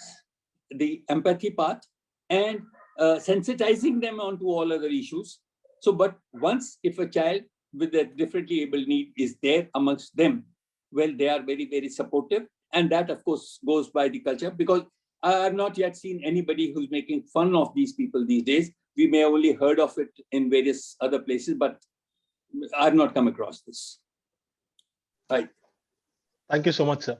F: the empathy part and sensitizing them onto all other issues. So, but once if a child with a differently able need is there amongst them, well, they are very, very supportive. And that, of course, goes by the culture because I have not yet seen anybody who's making fun of these people these days. We may have only heard of it in various other places, but I have not come across this. Right.
A: Thank you so much, sir.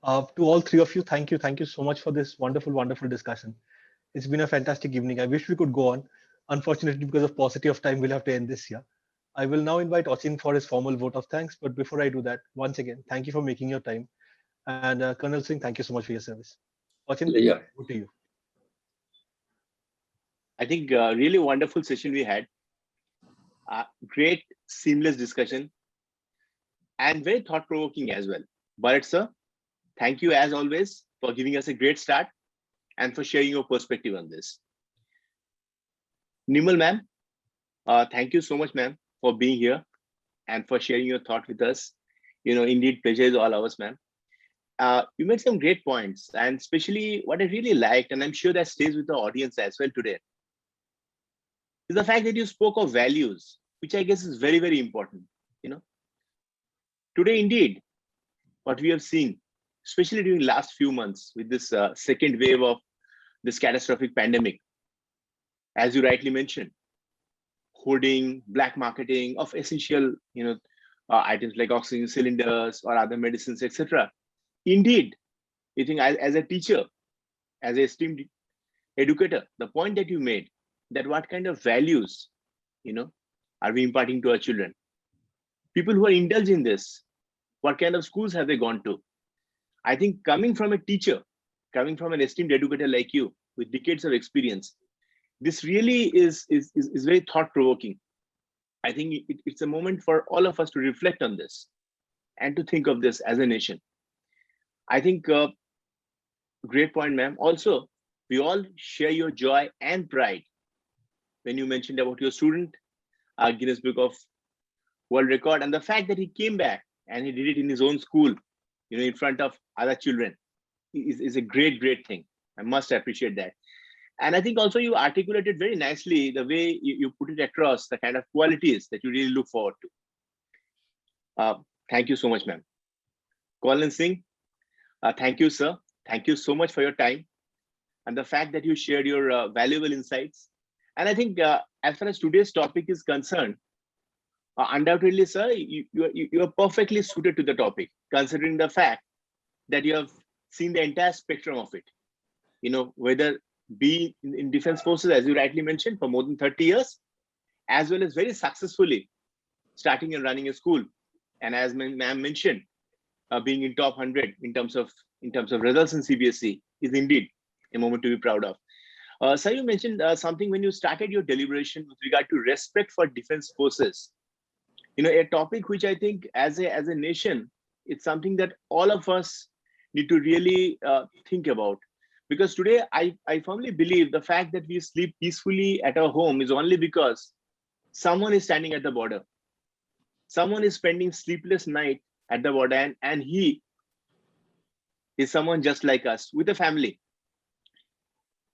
A: To all three of you, thank you. Thank you so much for this wonderful, wonderful discussion. It's been a fantastic evening. I wish we could go on. Unfortunately, because of paucity of time, we'll have to end this here. I will now invite Achin for his formal vote of thanks. But before I do that, once again, thank you for making your time. And Colonel Singh, thank you so much for your service. Achin,
F: Yeah.
A: over to you.
D: I think really wonderful session we had. Great, seamless discussion and very thought-provoking as well. Bharat sir, thank you as always for giving us a great start and for sharing your perspective on this. Nimal ma'am, thank you so much ma'am for being here and for sharing your thought with us. Indeed, pleasure is all ours, ma'am. You made some great points, and especially what I really liked, and I'm sure that stays with the audience as well today, is the fact that you spoke of values, which I guess is very, very important. Today, indeed, what we have seen especially during last few months with this second wave of this catastrophic pandemic. As you rightly mentioned, hoarding, black marketing of essential, items like oxygen cylinders or other medicines, etc. Indeed, you think as a teacher, as a esteemed educator, the point that you made, that what kind of values, are we imparting to our children? People who are indulged in this, what kind of schools have they gone to? I think coming from a teacher, coming from an esteemed educator like you, with decades of experience, this really is very thought-provoking. I think it's a moment for all of us to reflect on this and to think of this as a nation. I think, great point, ma'am. Also, we all share your joy and pride when you mentioned about your student, Guinness Book of World Record, and the fact that he came back and he did it in his own school, in front of other children, is a great thing. I must appreciate that. And I think also you articulated very nicely the way you put it across, the kind of qualities that you really look forward to. Thank you so much, ma'am. Colin Singh, thank you, sir. Thank you so much for your time and the fact that you shared your valuable insights. And I think as far as today's topic is concerned, undoubtedly, sir, you are perfectly suited to the topic, considering the fact that you have seen the entire spectrum of it. Whether be in defense forces, as you rightly mentioned, for more than 30 years, as well as very successfully starting and running a school. And as ma'am mentioned, being in top 100 in terms of results in CBSE is indeed a moment to be proud of. Sir, you mentioned something when you started your deliberation with regard to respect for defense forces. A topic which I think as a nation, it's something that all of us need to really think about. Because today, I firmly believe the fact that we sleep peacefully at our home is only because someone is standing at the border. Someone is spending sleepless night at the border, and he is someone just like us with a family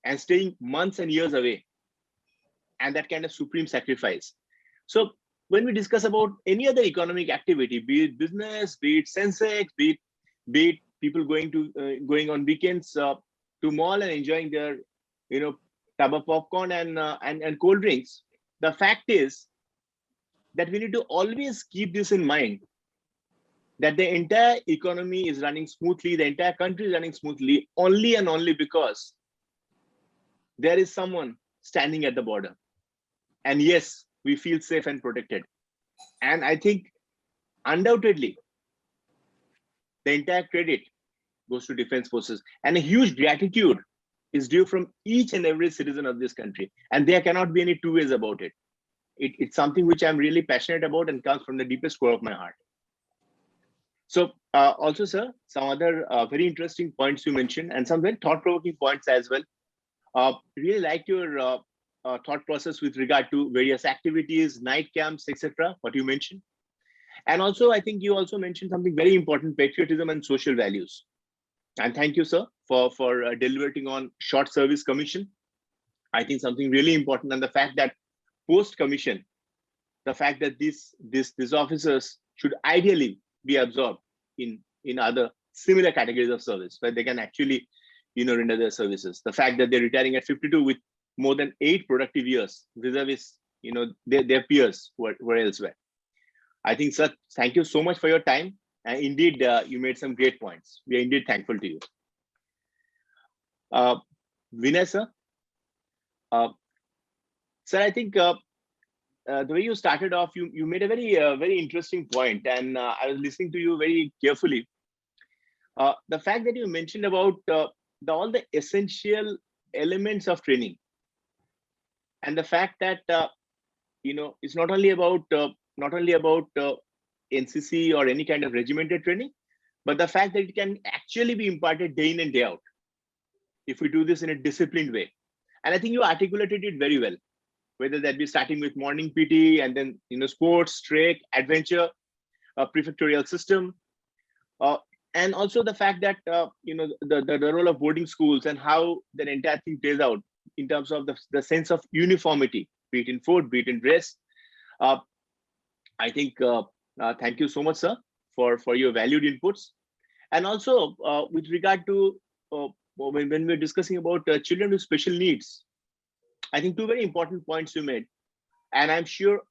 D: and staying months and years away, and that kind of supreme sacrifice. So when we discuss about any other economic activity, be it business, be it Sensex, be it people going on weekends to mall and enjoying their tub of popcorn and cold drinks, the fact is that we need to always keep this in mind, that the entire economy is running smoothly, the entire country is running smoothly only and only because there is someone standing at the border. And yes, we feel safe and protected. And I think undoubtedly the entire credit goes to defense forces, and a huge gratitude is due from each and every citizen of this country. And there cannot be any two ways about it. It's something which I'm really passionate about and comes from the deepest core of my heart. So also, sir, some other very interesting points you mentioned and some very thought-provoking points as well. Really liked your thought process with regard to various activities, night camps, etc., what you mentioned. And also, I think you also mentioned something very important, patriotism and social values. And thank you, sir, for deliberating on short service commission. I think something really important, and the fact that post commission, the fact that these officers should ideally be absorbed in other similar categories of service where they can actually render their services. The fact that they're retiring at 52 with more than 8 productive years vis-a-vis their peers who were elsewhere. I think, sir, thank you so much for your time. And indeed, you made some great points. We are indeed thankful to you. Vinay, sir. Sir, I think the way you started off, you made a very interesting point, and I was listening to you very carefully. The fact that you mentioned about all the essential elements of training, and the fact that it's not only about NCC or any kind of regimented training, but the fact that it can actually be imparted day in and day out if we do this in a disciplined way. And I think you articulated it very well, whether that be starting with morning PT and then sports, trek, adventure, prefectorial system, and also the fact that the role of boarding schools and how that entire thing plays out in terms of the sense of uniformity, be it in food, be it in dress. I think thank you so much, sir, for your valued inputs. And also with regard to when we're discussing about children with special needs, I think two very important points you made. And I'm sure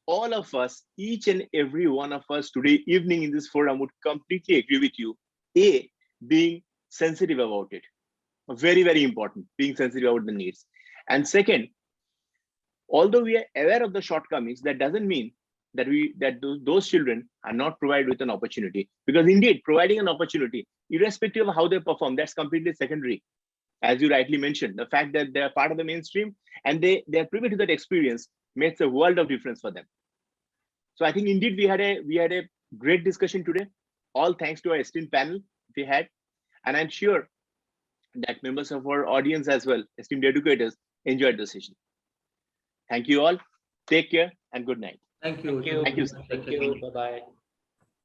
D: all of us, each and every one of us today evening in this forum would completely agree with you. A, being sensitive about it. Very, very important, being sensitive about the needs. And second, although we are aware of the shortcomings, that doesn't mean that those children are not provided with an opportunity. Because indeed, providing an opportunity, irrespective of how they perform, that's completely secondary. As you rightly mentioned, the fact that they are part of the mainstream and they are privy to that experience makes a world of difference for them. So I think indeed we had a great discussion today. All thanks to our esteemed panel we had, and I'm sure that members of our audience as well, esteemed educators, enjoyed the session. Thank you all. Take care and good night.
C: Thank you.
D: Thank you, sir.
G: Thank you. Bye-bye.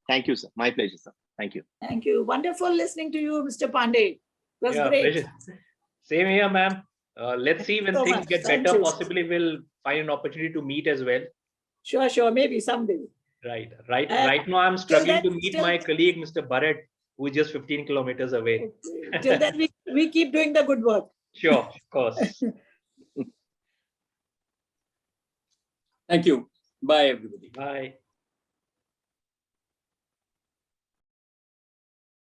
D: Thank you, sir. My pleasure, sir. Thank you.
B: Thank you. Wonderful listening to you, Mr. Pandey. It was
G: Yeah,
B: great.
G: pleasure. Same here, ma'am. Let's see when
B: so
G: things
B: much.
G: get
B: Thank
G: better.
B: you.
G: Possibly we'll find an opportunity to meet as well.
B: Sure, maybe someday.
G: Right now, I'm struggling to meet my colleague, Mr. Barrett, who is just 15 kilometers away.
B: Okay. Till then, we keep doing the good work.
G: Sure, of course.
F: Thank you. Bye, everybody.
G: Bye.